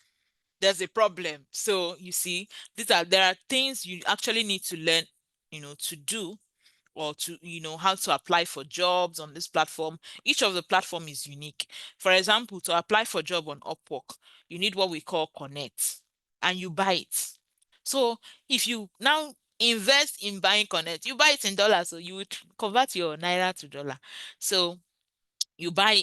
Speaker 1: there's a problem. So you see, there are things you actually need to learn, to do or to, how to apply for jobs on this platform. Each of the platform is unique. For example, to apply for job on Upwork, you need what we call Connect, and you buy it. So if you now invest in buying Connect, you buy it in dollars, so you would convert your naira to dollar. So you buy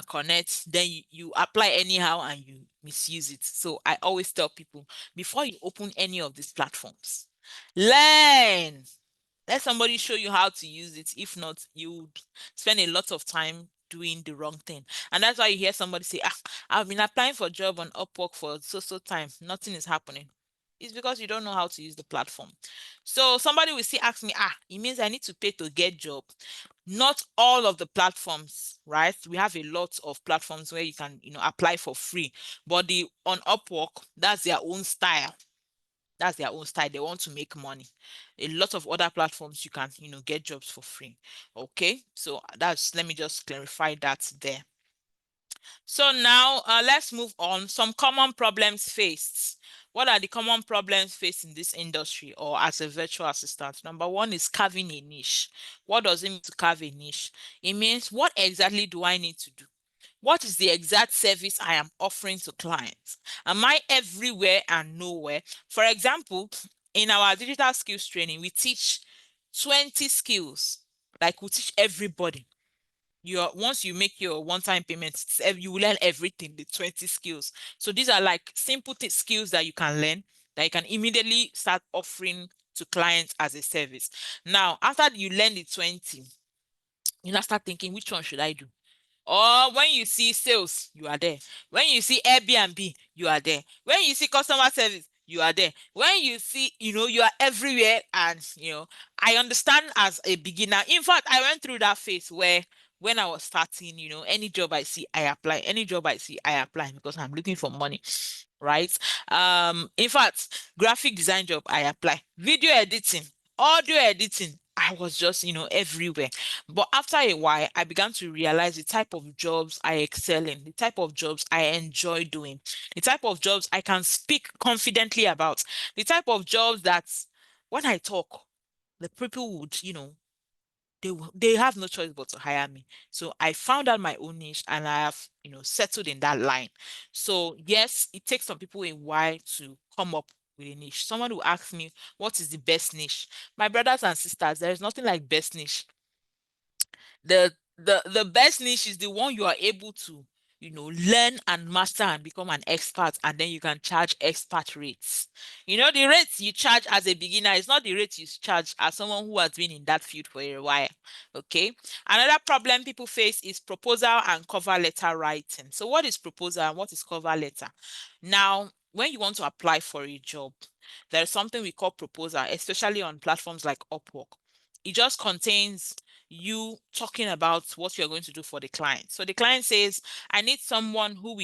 Speaker 1: Connect, then you apply anyhow and you misuse it. So I always tell people, before you open any of these platforms, learn. Let somebody show you how to use it. If not, you would spend a lot of time doing the wrong thing. And that's why you hear somebody say, I've been applying for a job on Upwork for so time. Nothing is happening. It's because you don't know how to use the platform. So somebody will still ask me, it means I need to pay to get job. Not all of the platforms, right? We have a lot of platforms where you can, apply for free. But the on Upwork, that's their own style. That's their own style. They want to make money. A lot of other platforms you can, get jobs for free. Okay, so let me just clarify that there. So now let's move on. Some common problems faced. What are the common problems faced in this industry or as a virtual assistant? Number one is carving a niche. What does it mean to carve a niche? It means, what exactly do I need to do? What is the exact service I am offering to clients? Am I everywhere and nowhere? For example, in our digital skills training, we teach 20 skills. Like, we teach everybody. Once you make your one-time payment, you will learn everything, the 20 skills. So these are like simple skills that you can learn, that you can immediately start offering to clients as a service. Now, after you learn the 20, you now start thinking, which one should I do? Or when you see sales, you are there. When you see Airbnb, you are there. When you see customer service, you are there. When you see, you are everywhere. And, I understand as a beginner. In fact, I went through that phase where when I was starting, any job I see, I apply. Any job I see, I apply because I'm looking for money. Right? In fact, graphic design job, I apply. Video editing, audio editing, I was just, everywhere. But after a while, I began to realize the type of jobs I excel in, the type of jobs I enjoy doing, the type of jobs I can speak confidently about, the type of jobs that when I talk, the people would, they have no choice but to hire me. So I found out my own niche and I have, settled in that line. So yes, it takes some people a while to come up with a niche. Someone who asks me, what is the best niche? My brothers and sisters, there is nothing like best niche. The best niche is the one you are able to, learn and master and become an expert, and then you can charge expert rates. The rates you charge as a beginner is not the rate you charge as someone who has been in that field for a while. Okay. Another problem people face is proposal and cover letter writing. So what is proposal and what is cover letter? Now, when you want to apply for a job, there's something we call proposal, especially on platforms like Upwork. It just contains you talking about what you're going to do for the client. So the client says, I need someone who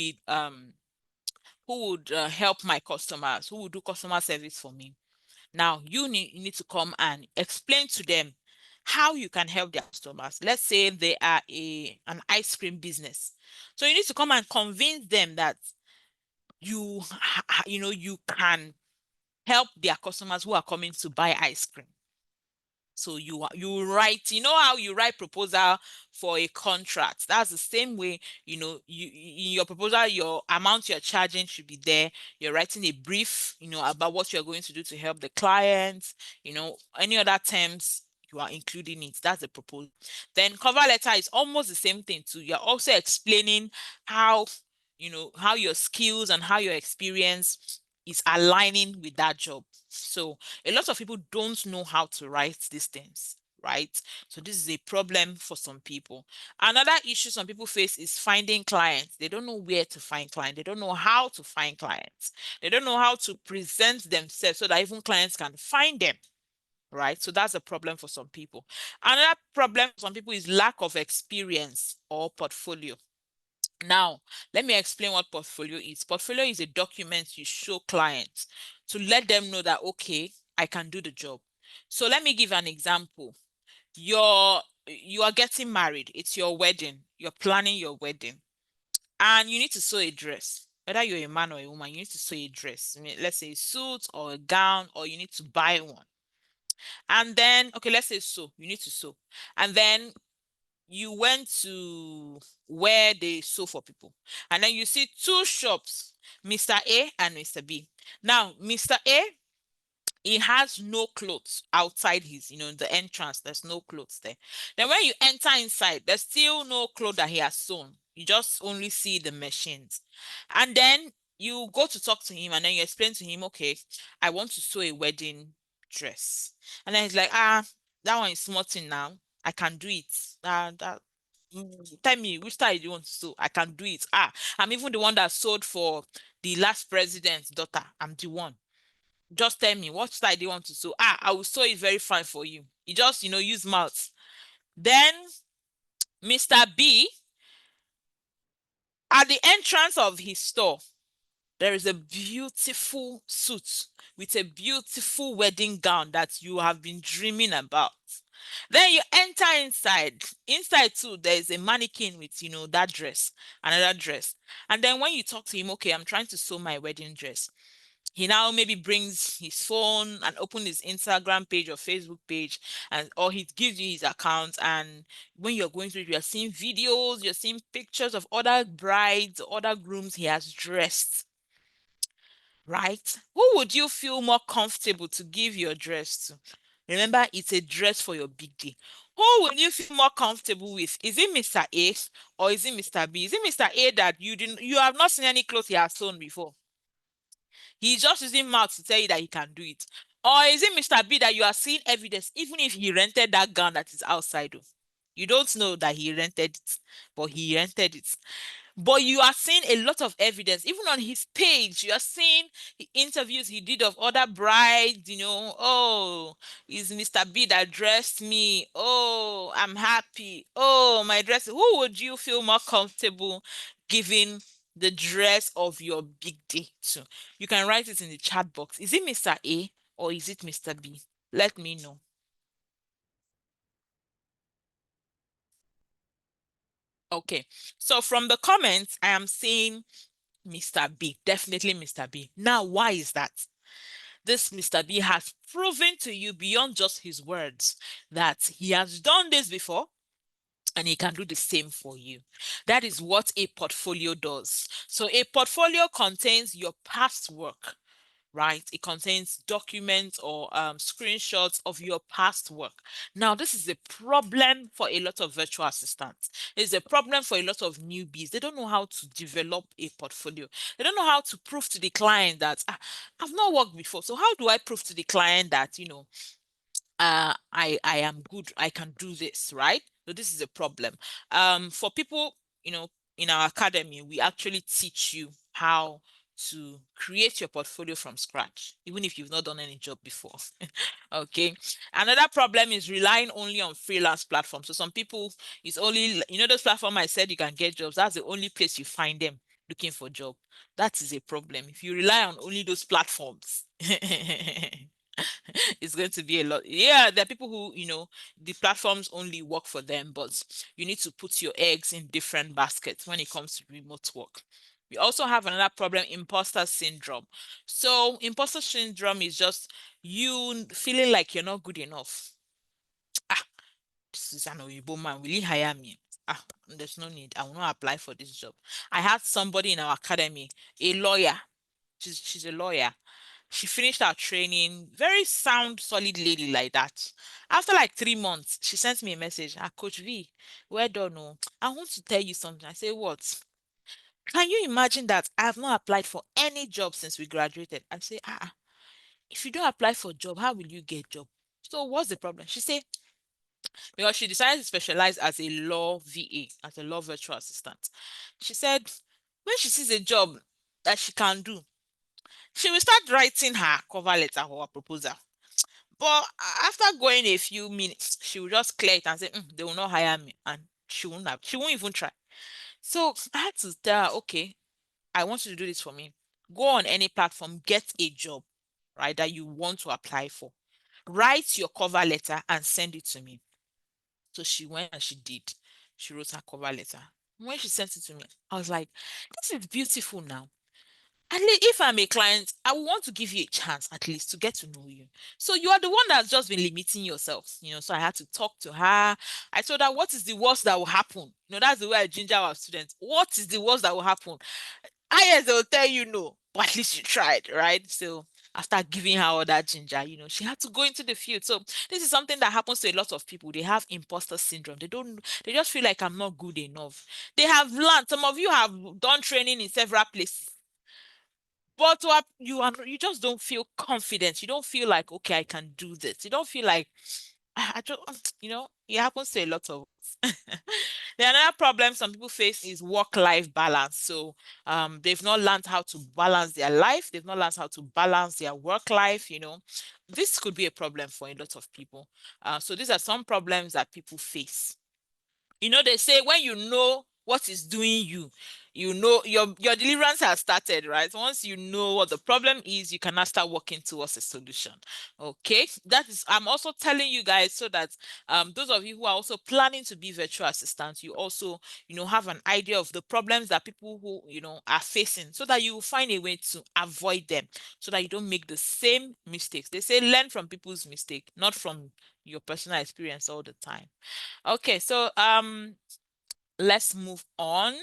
Speaker 1: would help my customers, who would do customer service for me. Now you need to come and explain to them how you can help their customers. Let's say they are an ice cream business. So you need to come and convince them that you can help their customers who are coming to buy ice cream. So you write, how you write proposal for a contract. That's the same way, in your proposal, your amount you're charging should be there. You're writing a brief, about what you're going to do to help the client, any other terms, you are including it. That's the proposal. Then cover letter is almost the same thing too. You're also explaining how, how your skills and how your experience is aligning with that job. So a lot of people don't know how to write these things, right? So this is a problem for some people. Another issue some people face is finding clients. They don't know where to find clients. They don't know how to find clients. They don't know how to present themselves so that even clients can find them, right? So that's a problem for some people. Another problem for some people is lack of experience or portfolio. Now, let me explain what portfolio is. Portfolio is a document you show clients to let them know that, okay, I can do the job. So let me give an example. You are getting married. It's your wedding. You're planning your wedding. And you need to sew a dress. Whether you're a man or a woman, you need to sew a dress. I mean, let's say a suit or a gown, or you need to buy one. And then, okay, let's say sew. You need to sew. And then you went to where they sew for people. And then you see two shops, Mr. A and Mr. B. Now, Mr. A, he has no clothes outside his, the entrance. There's no clothes there. Then when you enter inside, there's still no clothes that he has sewn. You just only see the machines. And then you go to talk to him and then you explain to him, okay, I want to sew a wedding dress. And then he's like, that one is small thing now. I can do it. Tell me which style do you want to sew? I can do it. I'm even the one that sewed for the last president's daughter. I'm the one. Just tell me what style do you want to sew. I will sew it very fine for you. You just, use mouth. Then Mr. B, at the entrance of his store, there is a beautiful suit with a beautiful wedding gown that you have been dreaming about. Then you enter inside. Inside too, there is a mannequin with, that dress, another dress. And then when you talk to him, okay, I'm trying to sew my wedding dress. He now maybe brings his phone and open his Instagram page or Facebook page, and or he gives you his account. And when you're going through it, you're seeing videos, you're seeing pictures of other brides, other grooms he has dressed, right? Who would you feel more comfortable to give your dress to? Remember, it's a dress for your big day. Who would you feel more comfortable with? Is it Mr. A or is it Mr. B? Is it Mr. A that you have not seen any clothes he has sewn before? He's just using mouth to tell you that he can do it. Or is it Mr. B that you are seeing evidence, even if he rented that gown that is outside? You don't know that he rented it, but he rented it. But you are seeing a lot of evidence, even on his page. You are seeing the interviews he did of other brides. Oh, it's Mr. B that dressed me. Oh, I'm happy. Oh, my dress. Who would you feel more comfortable giving the dress of your big day to? You can write it in the chat box. Is it Mr. A or is it Mr. B? Let me know. Okay, so from the comments, I am seeing Mr. B, definitely Mr. B. Now, why is that? This Mr. B has proven to you beyond just his words that he has done this before and he can do the same for you. That is what a portfolio does. So, a portfolio contains your past work, right? It contains documents or screenshots of your past work. Now, this is a problem for a lot of virtual assistants. It's a problem for a lot of newbies. They don't know how to develop a portfolio. They don't know how to prove to the client that I've not worked before. So how do I prove to the client that, I am good, I can do this, right? So this is a problem. For people, in our academy, we actually teach you how to create your portfolio from scratch, even if you've not done any job before. Okay. Another problem is relying only on freelance platforms. So some people, it's only, those platform I said you can get jobs. That's the only place you find them looking for job. That is a problem. If you rely on only those platforms, it's going to be a lot. Yeah, there are people who, the platforms only work for them, but you need to put your eggs in different baskets when it comes to remote work. We also have another problem, imposter syndrome. So, imposter syndrome is just you feeling like you're not good enough. Ah, this is an Oyibo man. Will he hire me? There's no need. I will not apply for this job. I had somebody in our academy, a lawyer. She's a lawyer. She finished her training, very sound, solid lady like that. After like 3 months, she sent me a message. Coach V, well done. Oh. I want to tell you something. I say, what? Can you imagine that I have not applied for any job since we graduated? I say, if you don't apply for job, how will you get job? So what's the problem? She say, because she decided to specialize as a law VA, as a law virtual assistant. She said, when she sees a job that she can do, she will start writing her cover letter or her proposal. But after going a few minutes, she will just clear it and say, they will not hire me. And she won't even try. So I had to tell her, okay, I want you to do this for me. Go on any platform, get a job, right, that you want to apply for. Write your cover letter and send it to me. So she went and she did. She wrote her cover letter. When she sent it to me, I was like, this is beautiful now. At least if I'm a client, I want to give you a chance at least to get to know you. So you are the one that's just been limiting yourself, So I had to talk to her. I told her, what is the worst that will happen? That's the way I ginger our students. What is the worst that will happen? Yes, they'll tell you no, but at least you tried, right? So after giving her all that ginger, she had to go into the field. So this is something that happens to a lot of people. They have imposter syndrome. They just feel like I'm not good enough. They have learned. Some of you have done training in several places, but you just don't feel confident. You don't feel like, okay, I can do this. You don't feel like I just it happens to a lot of us. The another problem some people face is work-life balance. So they've not learned how to balance their life. They've not learned how to balance their work life. This could be a problem for a lot of people. So these are some problems that people face. They say when you know what is doing you, your deliverance has started, right? Once you know what the problem is, you can now start working towards a solution. Okay, that is, I'm also telling you guys so that those of you who are also planning to be virtual assistants, you also have an idea of the problems that people who are facing, so that you will find a way to avoid them, so that you don't make the same mistakes. They say learn from people's mistake, not from your personal experience all the time. Okay, so let's move on.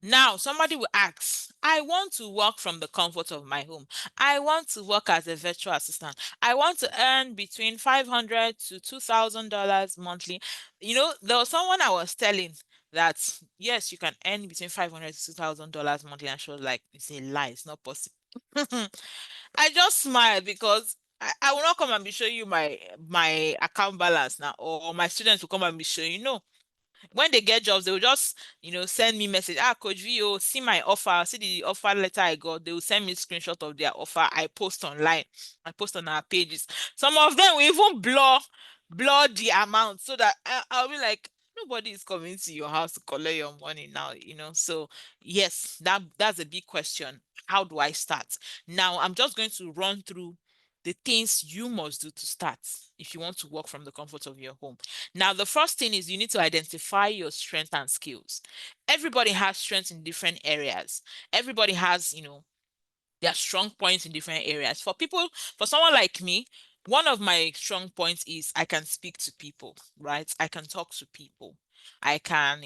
Speaker 1: Now, somebody will ask, I want to work from the comfort of my home. I want to work as a virtual assistant. I want to earn between $500 to $2,000 monthly. There was someone I was telling that, yes, you can earn between $500 to $2,000 monthly. And she was like, it's a lie. It's not possible. I just smiled because I will not come and be showing you my account balance now, or my students will come and be showing when they get jobs, they will just, send me message. Coach VO, see my offer, see the offer letter I got. They will send me screenshot of their offer. I post online. I post on our pages. Some of them will even blur the amount so that I'll be like, nobody is coming to your house to collect your money now. So yes, that's a big question. How do I start? Now I'm just going to run through the things you must do to start if you want to work from the comfort of your home. Now, the first thing is you need to identify your strengths and skills. Everybody has strengths in different areas. Everybody has, their strong points in different areas. For someone like me, one of my strong points is I can speak to people, right? I can talk to people. I can,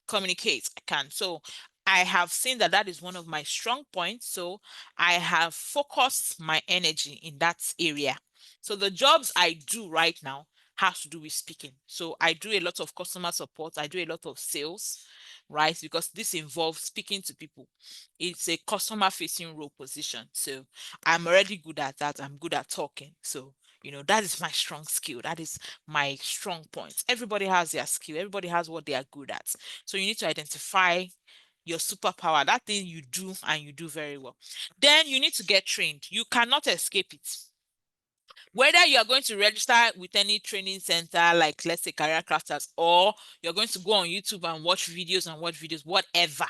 Speaker 1: communicate. I can. So I have seen that that is one of my strong points. So I have focused my energy in that area. So the jobs I do right now has to do with speaking. So I do a lot of customer support. I do a lot of sales, right? Because this involves speaking to people. It's a customer facing role position. So I'm already good at that. I'm good at talking. So that is my strong skill. That is my strong point. Everybody has their skill. Everybody has what they are good at. So you need to identify your superpower, that thing you do and you do very well. Then you need to get trained. You cannot escape it. Whether you are going to register with any training center, like let's say Career Crafters, or you're going to go on YouTube and watch videos, whatever.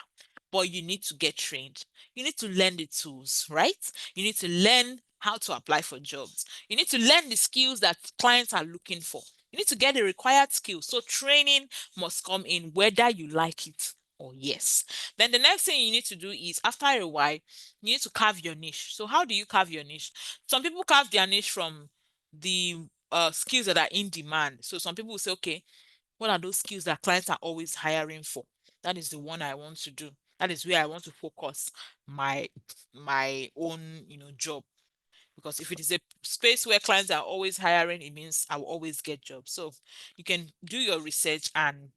Speaker 1: But you need to get trained. You need to learn the tools, right? You need to learn how to apply for jobs. You need to learn the skills that clients are looking for. You need to get the required skills. So training must come in whether you like it or yes. Then the next thing you need to do is after a while, you need to carve your niche. So how do you carve your niche? Some people carve their niche from the skills that are in demand. So some people will say, okay, what are those skills that clients are always hiring for? That is the one I want to do. That is where I want to focus my own, job. Because if it is a space where clients are always hiring, it means I will always get jobs. So you can do your research and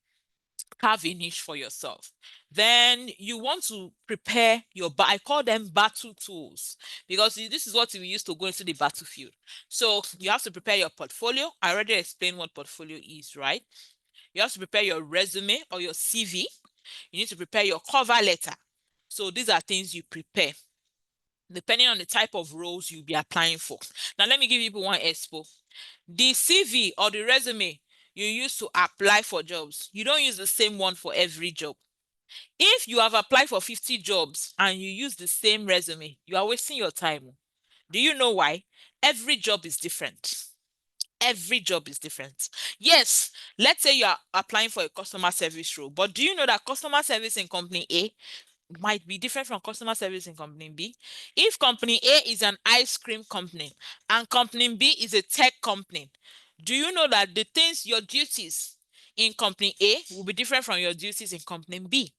Speaker 1: carve a niche for yourself. Then you want to prepare I call them battle tools, because this is what we use to go into the battlefield. So you have to prepare your portfolio. I already explained what portfolio is, right? You have to prepare your resume or your CV. You need to prepare your cover letter. So these are things you prepare depending on the type of roles you'll be applying for. Now, let me give you one expo. The CV or the resume you use to apply for jobs, you don't use the same one for every job. If you have applied for 50 jobs and you use the same resume, you are wasting your time. Do you know why? Every job is different. Every job is different. Yes, let's say you are applying for a customer service role, but do you know that customer service in company A might be different from customer service in company B. If company A is an ice cream company and company B is a tech company, do you know that the things, your duties in company A will be different from your duties in company B?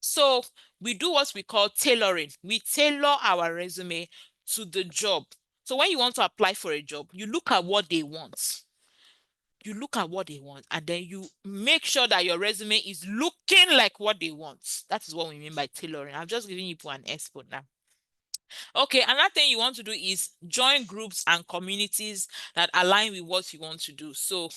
Speaker 1: So we do what we call tailoring. We tailor our resume to the job. So when you want to apply for a job, you look at what they want. You look at what they want, and then you make sure that your resume is looking like what they want. That is what we mean by tailoring. I'm just giving you an expo now. Okay, another thing you want to do is join groups and communities that align with what you want to do. So,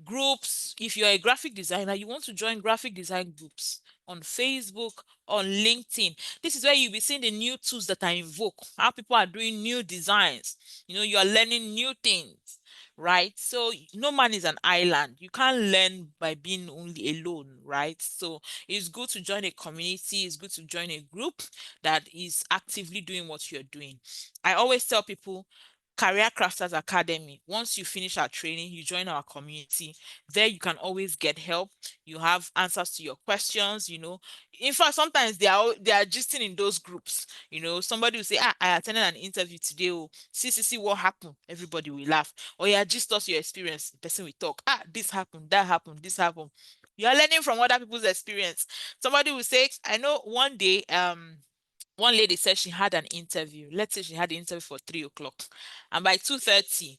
Speaker 1: groups, if you're a graphic designer, you want to join graphic design groups on Facebook, on LinkedIn. This is where you'll be seeing the new tools that are in vogue, how people are doing new designs. You are learning new things, right? So, no man is an island. You can't learn by being only alone, right? So, it's good to join a community, it's good to join a group that is actively doing what you're doing. I always tell people, Career Crafters Academy, once you finish our training, you join our community. There you can always get help. You have answers to your questions. In fact, sometimes they are gisting in those groups. Somebody will say, I attended an interview today. Oh, see what happened. Everybody will laugh. Or yeah, just us your experience. The person will talk. This happened, that happened, this happened. You are learning from other people's experience. Somebody will say, I know one day, one lady said she had an interview. Let's say she had the interview for 3 o'clock. And by 2:30,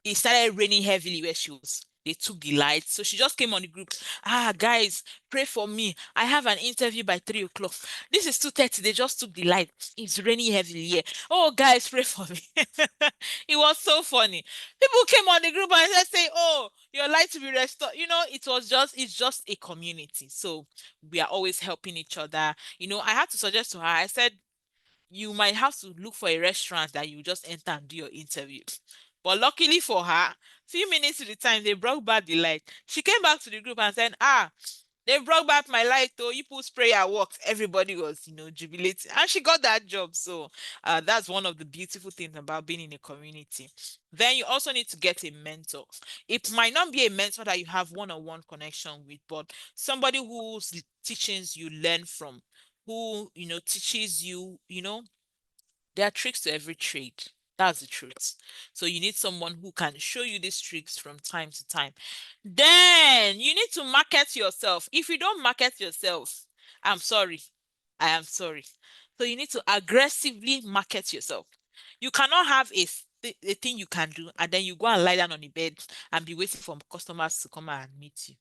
Speaker 1: it started raining heavily where she was. They took the lights. So she just came on the group. Guys, pray for me. I have an interview by 3 o'clock. This is 2:30. They just took the light. It's raining heavily here. Oh, guys, pray for me. It was so funny. People came on the group and said, say, oh, your light to be restored. It's just a community. So we are always helping each other. I had to suggest to her, I said, you might have to look for a restaurant that you just enter and do your interview. But luckily for her, few minutes to the time, they brought back the light. She came back to the group and said, they brought back my light, though. People's prayer worked. Everybody was, jubilating. And she got that job. So that's one of the beautiful things about being in a community. Then you also need to get a mentor. It might not be a mentor that you have one-on-one connection with, but somebody whose teachings you learn from, who, teaches you, there are tricks to every trade. That's the truth. So you need someone who can show you these tricks from time to time. Then you need to market yourself. If you don't market yourself, I'm sorry. I am sorry. So you need to aggressively market yourself. You cannot have a thing you can do and then you go and lie down on the bed and be waiting for customers to come and meet you.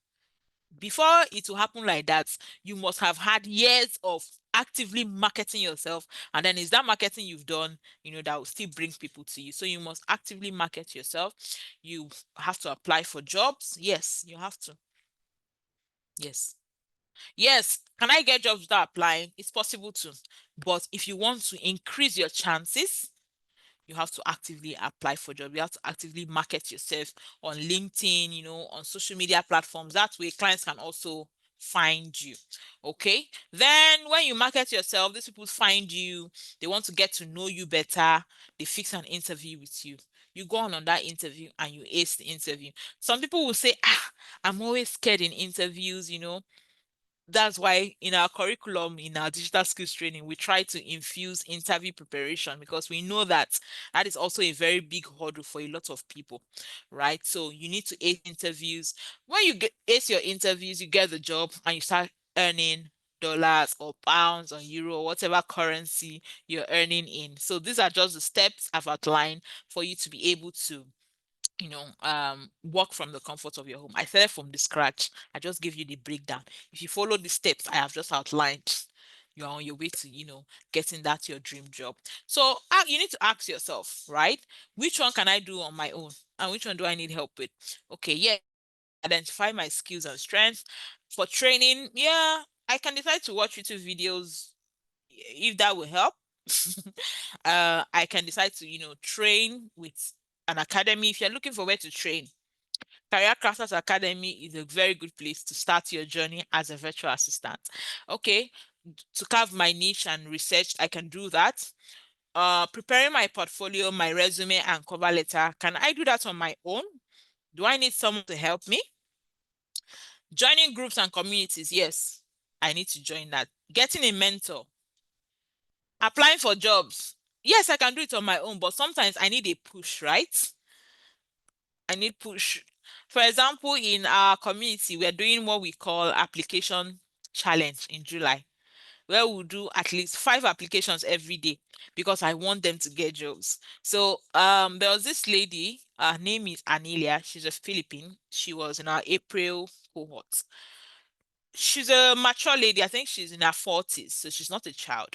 Speaker 1: Before it will happen like that, you must have had years of actively marketing yourself, and then it's that marketing you've done, that will still bring people to you. So you must actively market yourself. You have to apply for jobs. Yes, you have to. Yes. Yes, can I get jobs without applying? It's possible to. But if you want to increase your chances, you have to actively apply for jobs. You have to actively market yourself on LinkedIn, on social media platforms. That way clients can also find you. Okay. Then when you market yourself, these people find you, they want to get to know you better, they fix an interview with you. You go on that interview and you ace the interview. Some people will say, I'm always scared in interviews. That's why in our curriculum, in our digital skills training, we try to infuse interview preparation because we know that that is also a very big hurdle for a lot of people, right? So you need to ace interviews. When you ace your interviews, you get the job and you start earning dollars or pounds or euro or whatever currency you're earning in. So these are just the steps I've outlined for you to be able to work from the comfort of your home. I started from the scratch. I just give you the breakdown. If you follow the steps I have just outlined, you're on your way to, getting that your dream job. So you need to ask yourself, right? Which one can I do on my own? And which one do I need help with? Okay, yeah. Identify my skills and strengths. For training, yeah, I can decide to watch YouTube videos if that will help. I can decide to, train with an academy. If you're looking for where to train, Career Crafters Academy is a very good place to start your journey as a virtual assistant. Okay, to carve my niche and research, I can do that. Preparing my portfolio, my resume, and cover letter, can I do that on my own? Do I need someone to help me? Joining groups and communities, yes, I need to join that. Getting a mentor, applying for jobs. Yes, I can do it on my own, but sometimes I need a push, right? I need push. For example, in our community, we are doing what we call application challenge in July, where we'll do at least 5 applications every day because I want them to get jobs. So there was this lady, her name is Anelia. She's a Philippine. She was in our April cohort. She's a mature lady. I think she's in her 40s, so she's not a child.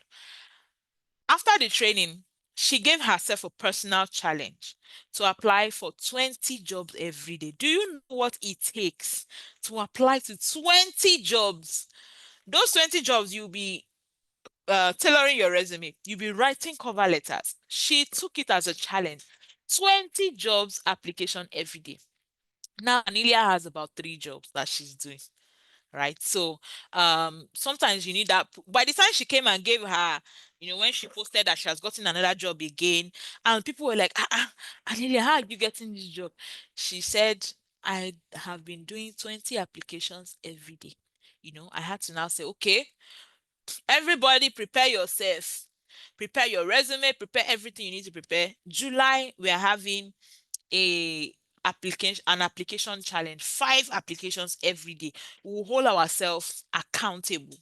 Speaker 1: After the training, she gave herself a personal challenge to apply for 20 jobs every day. Do you know what it takes to apply to 20 jobs? Those 20 jobs, you'll be tailoring your resume, you'll be writing cover letters. She took it as a challenge. 20 jobs application every day. Now, Anelia has about 3 jobs that she's doing, right? So sometimes you need that. By the time she came and gave her, when she posted that she has gotten another job again, and people were like, Anelia, how are you getting this job? She said, I have been doing 20 applications every day. I had to now say, okay, everybody prepare yourself. Prepare your resume, prepare everything you need to prepare. July, we are having a an application challenge, 5 applications every day. We will hold ourselves accountable.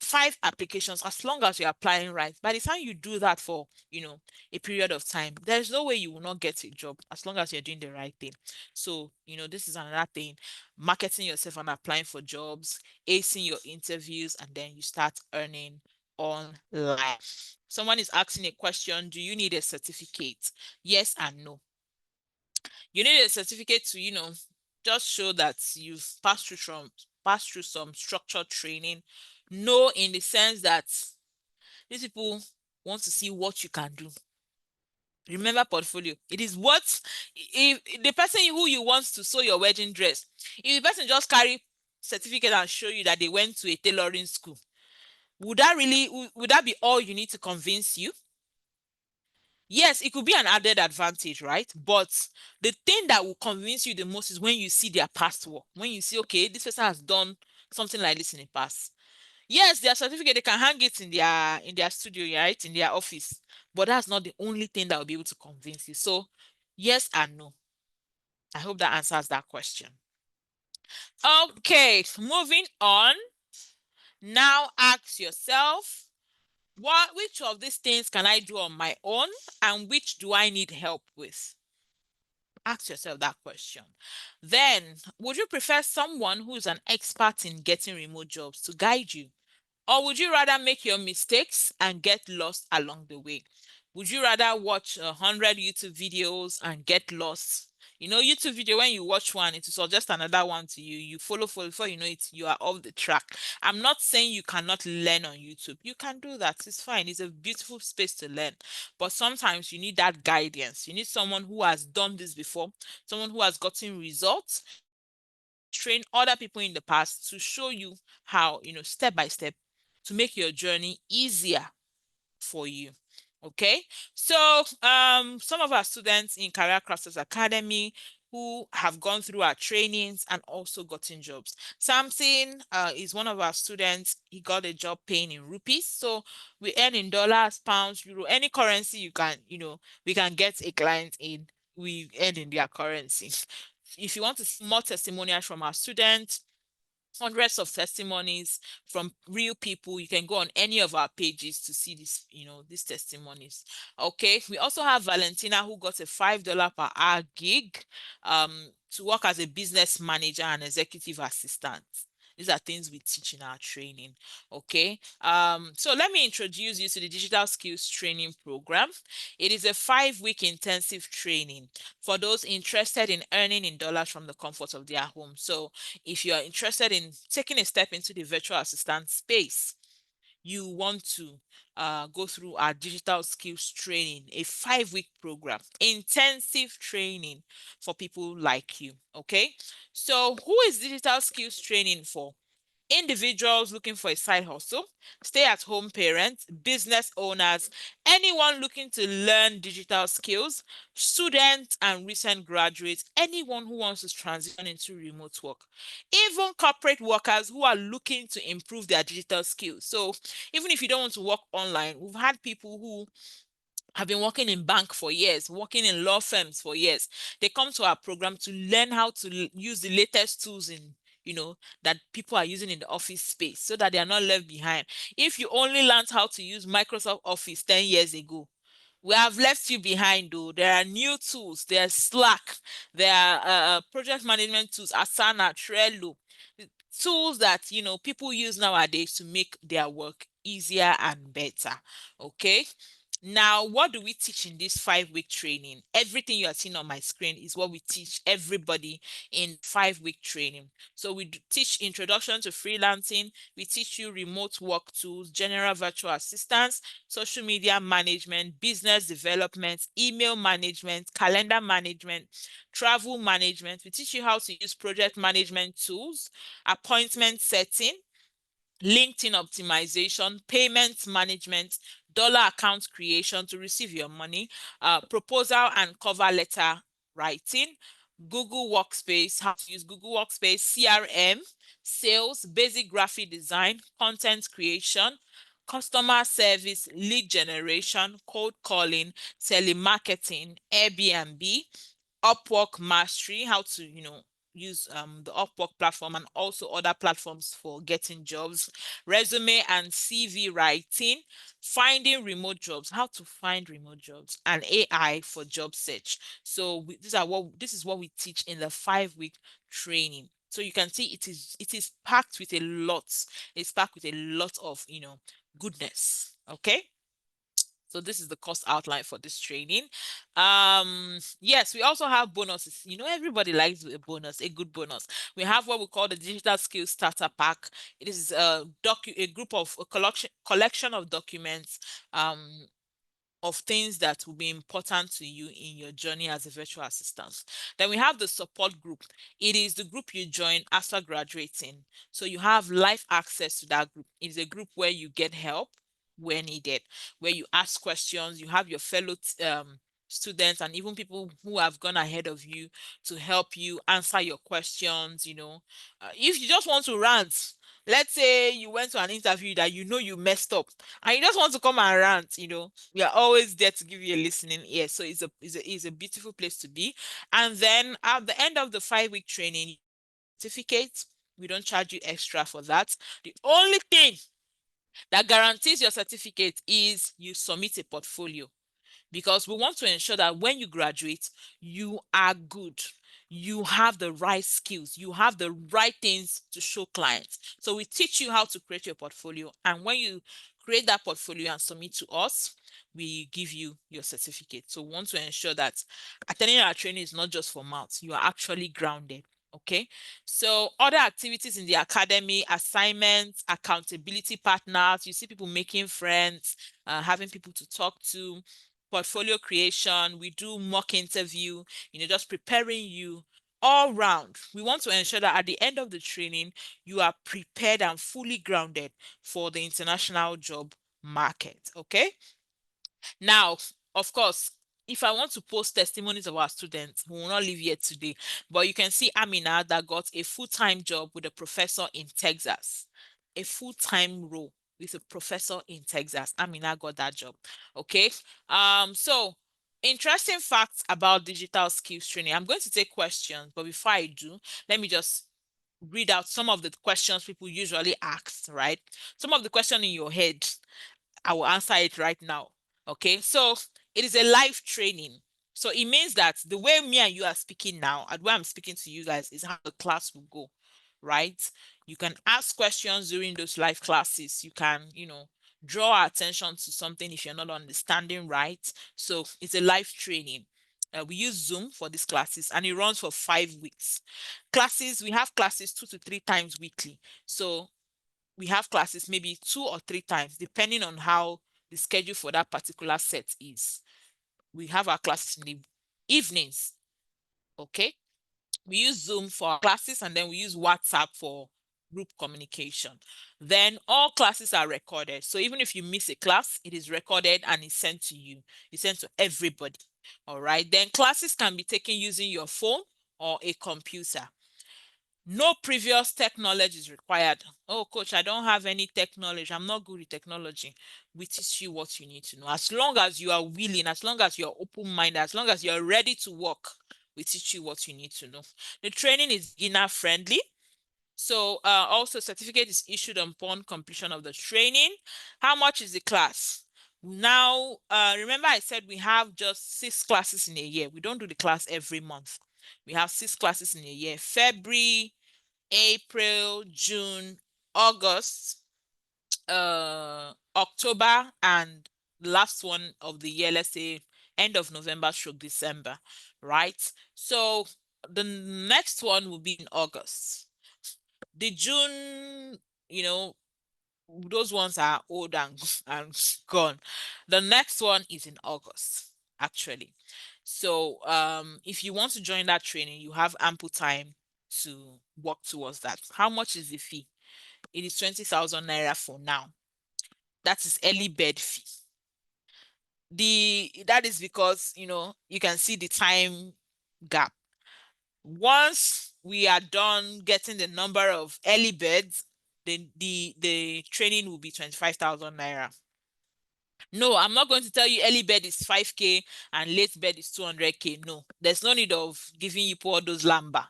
Speaker 1: 5 applications, as long as you're applying right. By the time you do that for, a period of time, there's no way you will not get a job as long as you're doing the right thing. So, this is another thing. Marketing yourself and applying for jobs, acing your interviews, and then you start earning online. Someone is asking a question, do you need a certificate? Yes and no. You need a certificate to, just show that you've passed through some structured training. No, in the sense that these people want to see what you can do. Remember, portfolio. It is what if the person who you want to sew your wedding dress, if the person just carry certificate and show you that they went to a tailoring school, would that be all you need to convince you? Yes, it could be an added advantage, right? But the thing that will convince you the most is when you see their past work. When you see, okay, this person has done something like this in the past. Yes, their certificate, they can hang it in their studio, right? In their office. But that's not the only thing that will be able to convince you. So, yes and no. I hope that answers that question. Okay, moving on. Now ask yourself, which of these things can I do on my own and which do I need help with? Ask yourself that question. Then, would you prefer someone who's an expert in getting remote jobs to guide you? Or would you rather make your mistakes and get lost along the way? Would you rather watch 100 YouTube videos and get lost? YouTube video, when you watch one, it will suggest another one to you. You follow, before you know it, you are off the track. I'm not saying you cannot learn on YouTube. You can do that. It's fine. It's a beautiful space to learn. But sometimes you need that guidance. You need someone who has done this before, someone who has gotten results, train other people in the past to show you how, step by step, to make your journey easier for you. Okay, so some of our students in Career Crafters Academy who have gone through our trainings and also gotten jobs. Samson is one of our students. He got a job paying in rupees. So we earn in dollars, pounds, euro, any currency you can, we can get a client in, we earn in their currency. If you want to see more testimonials from our students, hundreds of testimonies from real people, you can go on any of our pages to see this, these testimonies. Okay, we also have Valentina, who got a $5 per hour gig to work as a business manager and executive assistant. These are things we teach in our training. Okay, so let me introduce you to the digital skills training program. It is a 5-week intensive training for those interested in earning in dollars from the comfort of their home. So if you are interested in taking a step into the virtual assistant space, you want to go through our digital skills training, a 5-week program, intensive training for people like you. Okay, so who is digital skills training for? individuals looking for a side hustle, stay-at-home parents, business owners, anyone looking to learn digital skills, students and recent graduates, anyone who wants to transition into remote work, even corporate workers who are looking to improve their digital skills. So even if you don't want to work online, we've had people who have been working in bank for years, working in law firms for years. They come to our program to learn how to use the latest tools in, that people are using in the office space, so that they are not left behind. If you only learned how to use Microsoft Office 10 years ago, we have left you behind though. There are new tools. There's Slack. There are project management tools, Asana, Trello, tools that people use nowadays to make their work easier and better. Okay. Now, what do we teach in this 5-week training? Everything you are seeing on my screen is what we teach everybody in 5-week training. So we teach introduction to freelancing. We teach you remote work tools, general virtual assistance, social media management, business development, email management, calendar management, travel management. We teach you how to use project management tools, appointment setting, LinkedIn optimization, payment management, dollar account creation to receive your money, proposal and cover letter writing, Google Workspace, how to use Google Workspace, CRM, sales, basic graphic design, content creation, customer service, lead generation, cold calling, telemarketing, Airbnb, Upwork mastery, how to, use the Upwork platform and also other platforms for getting jobs, resume and CV writing, finding remote jobs, how to find remote jobs, and AI for job search. So this is what we teach in the 5-week training. So you can see it is packed with a lot. It's packed with a lot of goodness. Okay. So this is the cost outline for this training. Yes, we also have bonuses. Everybody likes a bonus, a good bonus. We have what we call the digital skills starter pack. It is a group of a collection of documents, of things that will be important to you in your journey as a virtual assistant. Then we have the support group. It is the group you join after graduating. So you have live access to that group. It is a group where you get help where needed, where you ask questions, you have your fellow students and even people who have gone ahead of you to help you answer your questions. If you just want to rant, let's say you went to an interview that you messed up and you just want to come and rant, we are always there to give you a listening ear. So it's a beautiful place to be. And then at the end of the 5-week training certificate, we don't charge you extra for that. The only thing that guarantees your certificate is you submit a portfolio, because we want to ensure that when you graduate, you are good. You have the right skills. You have the right things to show clients. So we teach you how to create your portfolio. And when you create that portfolio and submit to us, we give you your certificate. So we want to ensure that attending our training is not just for mouth. You are actually grounded. Okay. So other activities in the academy, assignments, accountability partners, you see people making friends, having people to talk to, portfolio creation, we do mock interview, just preparing you all round. We want to ensure that at the end of the training, you are prepared and fully grounded for the international job market. Okay. Now, of course, if I want to post testimonies of our students, we will not leave here today, but you can see Amina that got a full-time job with a professor in Texas, a full-time role with a professor in Texas. Amina got that job. Okay. So interesting facts about digital skills training. I'm going to take questions, but before I do, let me just read out some of the questions people usually ask, right? Some of the questions in your head, I will answer it right now. Okay, so it is a live training. So it means that the way me and you are speaking now, and the way I'm speaking to you guys, is how the class will go, right? You can ask questions during those live classes. You can, draw our attention to something if you're not understanding right. So it's a live training. We use Zoom for these classes and it runs for 5 weeks. We have classes 2 to 3 times weekly. So we have classes maybe 2 or 3 times, depending on how the schedule for that particular set is. We have our classes in the evenings. Okay. We use Zoom for our classes and then we use WhatsApp for group communication. Then all classes are recorded. So even if you miss a class, it is recorded and it's sent to you. It's sent to everybody. All right. Then classes can be taken using your phone or a computer. No previous tech knowledge is required. Oh, coach, I don't have any tech knowledge. I'm not good with technology. We teach you what you need to know. As long as you are willing, as long as you're open-minded, as long as you're ready to work, we teach you what you need to know. The training is beginner friendly. So also certificate is issued upon completion of the training. How much is the class? Now, remember I said we have just 6 classes in a year. We don't do the class every month. We have 6 classes in a year: February, April, June, August, October, and last one of the year, let's say end of November stroke December, right? So the next one will be in August. The June, you know, those ones are old and gone. The next one is in August, actually. So if you want to join that training, you have ample time to work towards that. How much is the fee? It is 20,000 naira for now. That is early bird fee. That is because you can see the time gap. Once we are done getting the number of early birds, then the training will be 25,000 naira. No, I'm not going to tell you early bird is 5K and late bird is 200K. No, there's no need of giving you all those lamba.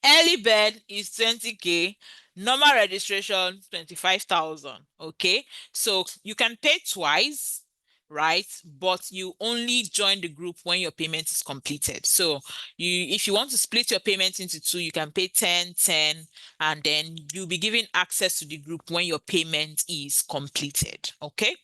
Speaker 1: Early bird is 20K, normal registration 25,000. Okay, so you can pay twice, right? But you only join the group when your payment is completed. So if you want to split your payment into two, you can pay 10, 10, and then you'll be given access to the group when your payment is completed. Okay.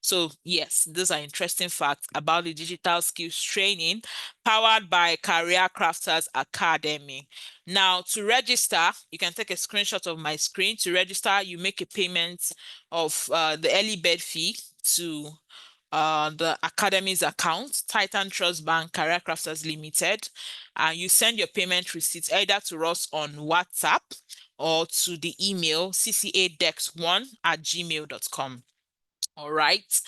Speaker 1: So yes, those are interesting facts about the digital skills training powered by Career Crafters Academy. Now, to register, you can take a screenshot of my screen. To register, you make a payment of the early bird fee to the Academy's account, Titan Trust Bank, Career Crafters Limited. You send your payment receipts either to us on WhatsApp or to the email ccadex1@gmail.com. All right.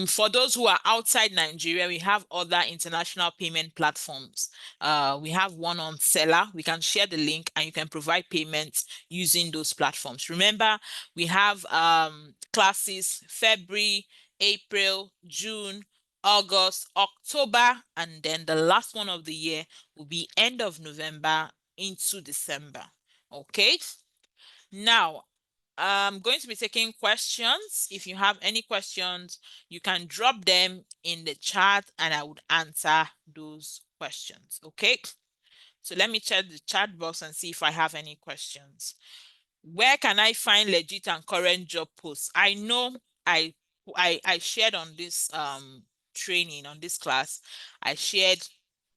Speaker 1: For those who are outside Nigeria, we have other international payment platforms. We have one on Seller. We can share the link and you can provide payments using those platforms. Remember, we have classes February, April, June, August, October, and then the last one of the year will be end of November into December. Okay. Now, I'm going to be taking questions. If you have any questions, you can drop them in the chat and I would answer those questions. Okay. So let me check the chat box and see if I have any questions. Where can I find legit and current job posts? I know I shared on this training, on this class, I shared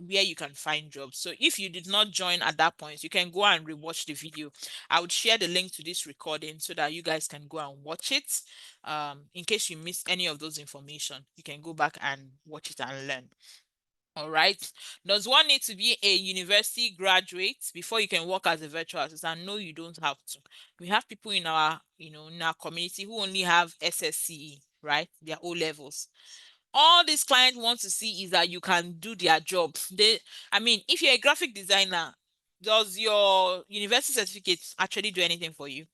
Speaker 1: where you can find jobs. So if you did not join at that point, you can go and rewatch the video. I would share the link to this recording so that you guys can go and watch it. In case you missed any of those information, you can go back and watch it and learn. All right. Does one need to be a university graduate before you can work as a virtual assistant? No, you don't have to. We have people in our, in our community who only have SSCE, right? Their O levels. All these clients want to see is that you can do their job. I mean, if you're a graphic designer, does your university certificate actually do anything for you?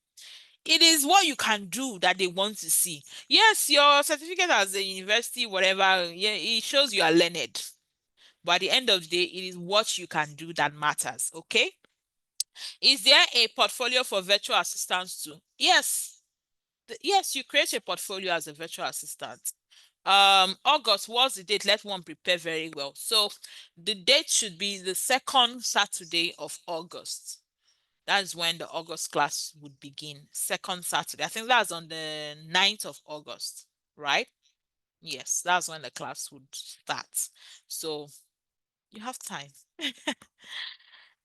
Speaker 1: It is what you can do that they want to see. Yes, your certificate as a university, whatever, yeah, it shows you are learned. But at the end of the day, it is what you can do that matters. Okay. Is there a portfolio for virtual assistants too? Yes. Yes, you create a portfolio as a virtual assistant. August, what's the date? Let one prepare very well. So the date should be the second Saturday of August. That's when the August class would begin. Second Saturday. I think that's on the 9th of August, right? Yes, that's when the class would start. So you have time.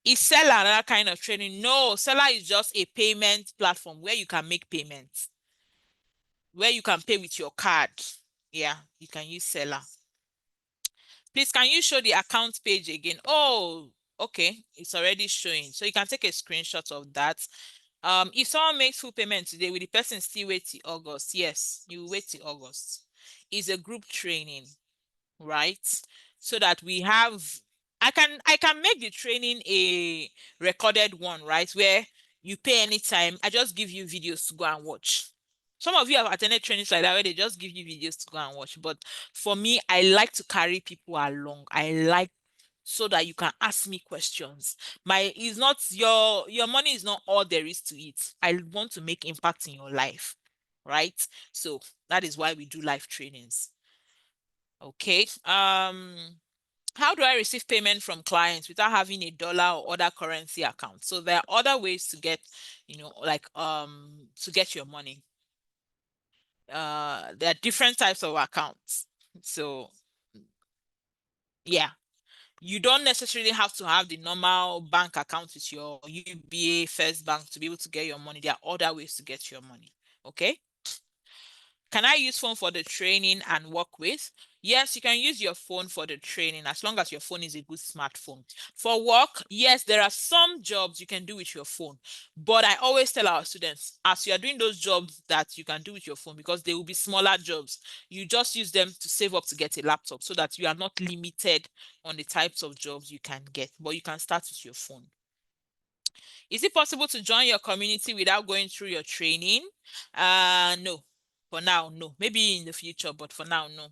Speaker 1: Is Seller another kind of training? No, Seller is just a payment platform where you can make payments, where you can pay with your card. Yeah, you can use Seller. Please, can you show the account page again? Oh, okay. It's already showing. So you can take a screenshot of that If someone makes full payment today, will the person still wait till August? Yes, you wait till August. It's a group training, right? So that we have, I can make the training a recorded one, right? Where you pay anytime. I just give you videos to go and watch. Some of you have attended trainings like that where they just give you videos to go and watch. But for me, I like to carry people along. I like so that you can ask me questions. My is not your money is not all there is to it. I want to make impact in your life, right? So that is why we do live trainings. Okay. How do I receive payment from clients without having a dollar or other currency account? So there are other ways to get, like to get your money. There are different types of accounts. So yeah, you don't necessarily have to have the normal bank account with your UBA First Bank to be able to get your money. There are other ways to get your money. Okay. Can I use phone for the training and work with? Yes, you can use your phone for the training as long as your phone is a good smartphone. For work, yes, there are some jobs you can do with your phone. But I always tell our students, as you are doing those jobs that you can do with your phone, because they will be smaller jobs, you just use them to save up to get a laptop so that you are not limited on the types of jobs you can get. But you can start with your phone. Is it possible to join your community without going through your training? No. For now, no. Maybe in the future, but for now, no.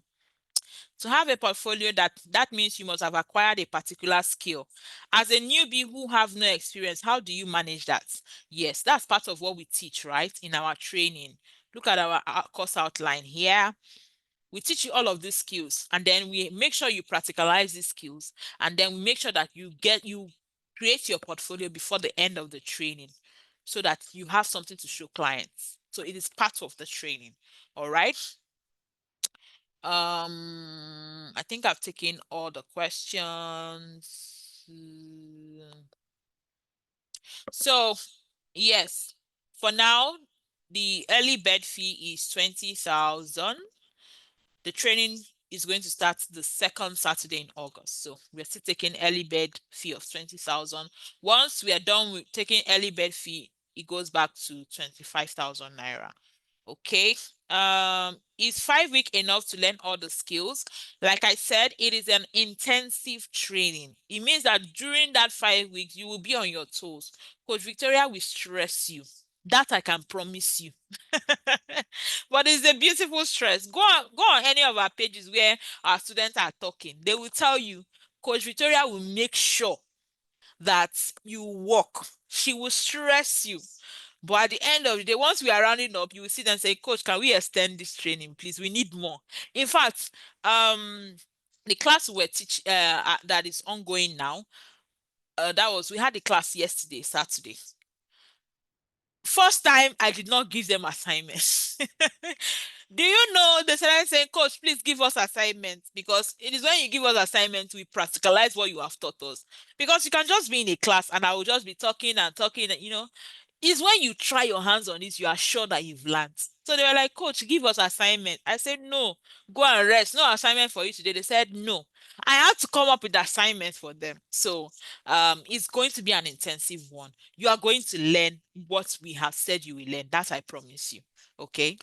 Speaker 1: To have a portfolio, that means you must have acquired a particular skill. As a newbie who have no experience, how do you manage that? Yes, that's part of what we teach, right? In our training. Look at our course outline here. We teach you all of these skills, and then we make sure you practicalize these skills, and then we make sure that you create your portfolio before the end of the training so that you have something to show clients. So it is part of the training. All right. I think I've taken all the questions. So yes, for now, the early bird fee is 20,000. The training is going to start the second Saturday in August. So we're still taking early bird fee of 20,000. Once we are done with taking early bird fee, it goes back to 25,000 naira. Okay. Is 5 week enough to learn all the skills? Like I said, it is an intensive training. It means that during that 5 weeks, you will be on your toes. Coach Victoria will stress you. That I can promise you. But it's a beautiful stress. Go on any of our pages where our students are talking. They will tell you, Coach Victoria will make sure that you work. She will stress you. But at the end of the day, once we are rounding up, you will see them say, Coach, can we extend this training, please? We need more. In fact, the class we're teaching that is ongoing now, we had the class yesterday, Saturday. First time I did not give them assignments. Do you know they started saying, Coach, please give us assignments, because it is when you give us assignments we practicalize what you have taught us. Because you can just be in a class and I will just be talking and talking, it's when you try your hands on it, you are sure that you've learned. So they were like, Coach, give us assignment. I said, no, go and rest. No assignment for you today. They said, no. I had to come up with assignment for them. So it's going to be an intensive one. You are going to learn what we have said you will learn. That I promise you. Okay.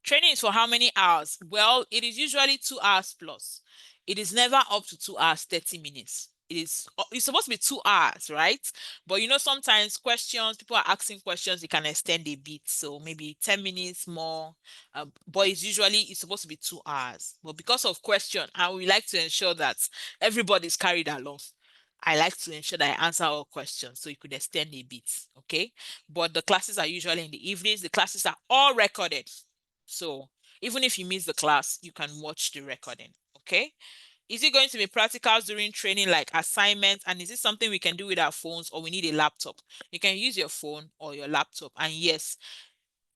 Speaker 1: Training is for how many hours? Well, it is usually 2 hours plus. It is never up to 2 hours, 30 minutes. It's supposed to be 2 hours, right? But sometimes people are asking questions, it can extend a bit. So maybe 10 minutes more. But it's supposed to be 2 hours. But because of question, I would like to ensure that everybody's carried along. I like to ensure that I answer all questions so you could extend a bit. Okay. But the classes are usually in the evenings. The classes are all recorded. So even if you miss the class, you can watch the recording. Okay. Is it going to be practicals during training like assignments? And is it something we can do with our phones or we need a laptop? You can use your phone or your laptop. And yes,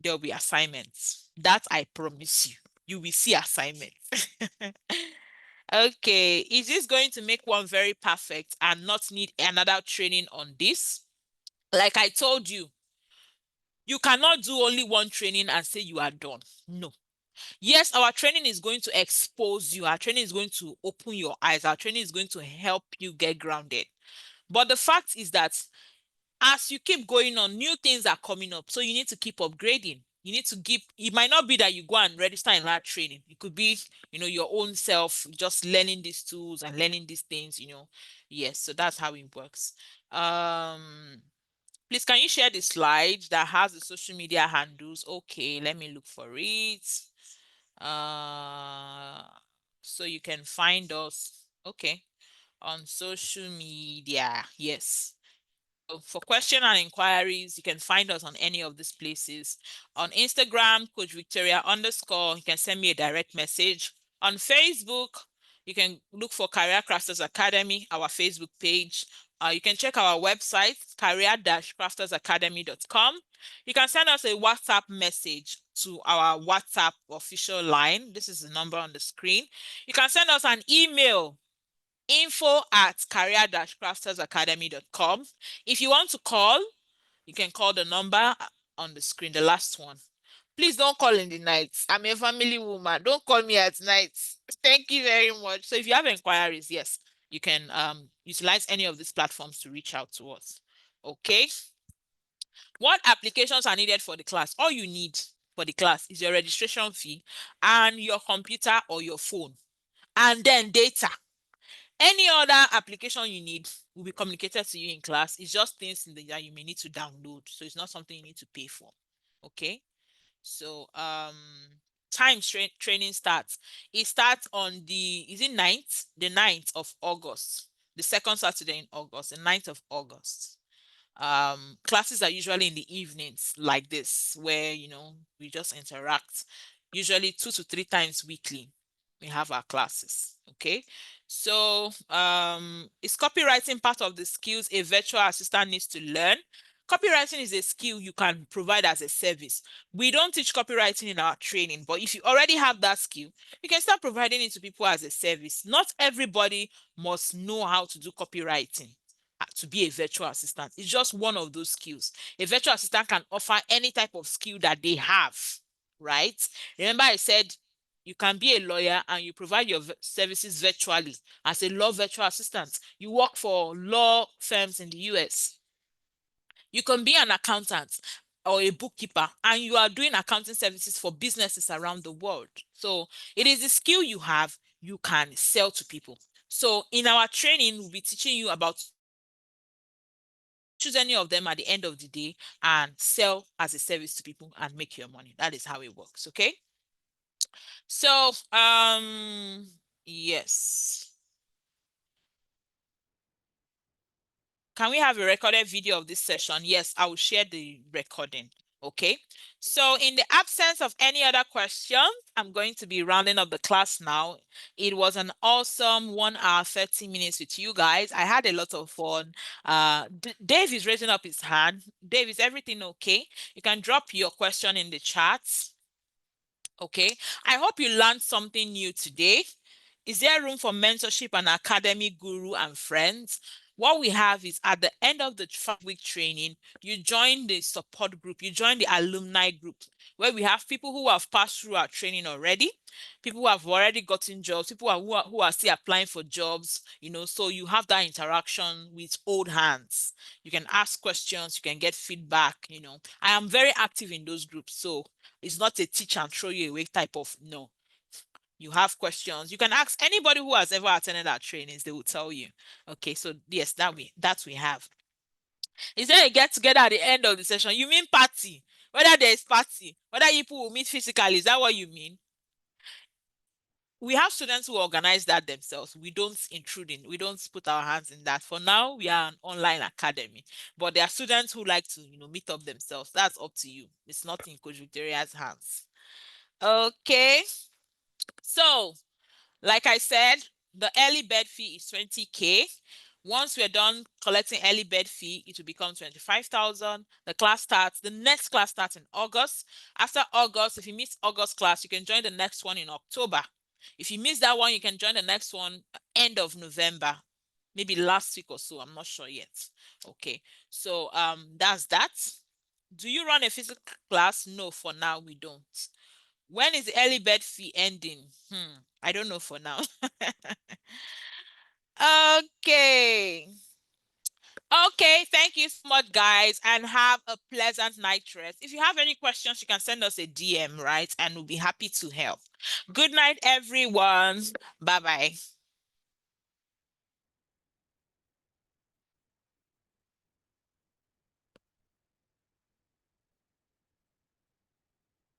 Speaker 1: there'll be assignments. That I promise you. You will see assignments. Okay. Is this going to make one very perfect and not need another training on this? Like I told you, you cannot do only one training and say you are done. No. Yes, our training is going to expose you. Our training is going to open your eyes. Our training is going to help you get grounded. But the fact is that As you keep going on, new things are coming up. So you need to keep upgrading. You need to keep, it might not be that you go and register in that training. It could be, your own self just learning these tools and learning these things. Yes, so that's how it works. Please, can you share the slide that has the social media handles? Okay, let me look for it. Uh, so you can find us, okay, on social media. Yes. So for question and inquiries, you can find us on any of these places. On Instagram, Coach Victoria _. You can send me a direct message. On Facebook, you can look for Career Crafters Academy, our Facebook page. You can check our website, career-craftersacademy.com. You can send us a WhatsApp message to our WhatsApp official line. This is the number on the screen. You can send us an email, info@career-craftersacademy.com. If you want to call, you can call the number on the screen, the last one. Please don't call in the night. I'm a family woman. Don't call me at night. Thank you very much. So if you have inquiries, yes, you can utilize any of these platforms to reach out to us. Okay. What applications are needed for the class? All you need for the class is your registration fee and your computer or your phone, and then data. Any other application you need will be communicated to you in class. It's just things that you may need to download. So it's not something you need to pay for. Okay. So time training starts. It starts on is it 9th? The 9th of August. The second Saturday in August, the 9th of August. Classes are usually in the evenings like this, where we just interact, usually 2 to 3 times weekly. We have our classes. Okay. So is copywriting part of the skills a virtual assistant needs to learn? Copywriting is a skill you can provide as a service. We don't teach copywriting in our training, but if you already have that skill, you can start providing it to people as a service. Not everybody must know how to do copywriting to be a virtual assistant. It's just one of those skills. A virtual assistant can offer any type of skill that they have, right? Remember I said you can be a lawyer and you provide your services virtually as a law virtual assistant. You work for law firms in the US. You can be an accountant or a bookkeeper and you are doing accounting services for businesses around the world. So it is a skill you have, you can sell to people. So in our training, we'll be teaching you about choose any of them at the end of the day and sell as a service to people and make your money. That is how it works. Okay. So, yes. Can we have a recorded video of this session? Yes, I will share the recording. Okay. So in the absence of any other questions, I'm going to be rounding up the class now. It was an awesome 1 hour, 30 minutes with you guys. I had a lot of fun. Dave is raising up his hand. Dave, is everything okay? You can drop your question in the chat. Okay. I hope you learned something new today. Is there room for mentorship and academy guru and friends? What we have is at the end of the 5-week training, you join the support group, you join the alumni group, where we have people who have passed through our training already, people who have already gotten jobs, people who are still applying for jobs, so you have that interaction with old hands. You can ask questions, you can get feedback. I am very active in those groups, so it's not a teach and throw you away type of, no. You have questions, you can ask anybody who has ever attended our trainings, they will tell you. Okay, so yes, that we have. Is there a get together at the end of the session? You mean party? Whether there is party, whether people will meet physically, is that what you mean? We have students who organize that themselves. We don't intrude in, we don't put our hands in that. For now, we are an online academy, but there are students who like to meet up themselves. That's up to you. It's not in Coach Victoria's hands. Okay, so like I said, the early bird fee is 20K. Once we're done collecting early bird fee, it will become 25,000. The next class starts in August. After August, if you miss August class, you can join the next one in October. If you miss that one, you can join the next one end of November, maybe last week or so. I'm not sure yet. Okay, so that's that. Do you run a physical class? No, for now we don't. When is the early bird fee ending? I don't know for now. Okay. Okay, thank you so much, guys, and have a pleasant night rest. If you have any questions, you can send us a DM, right? And we'll be happy to help. Good night, everyone. Bye bye.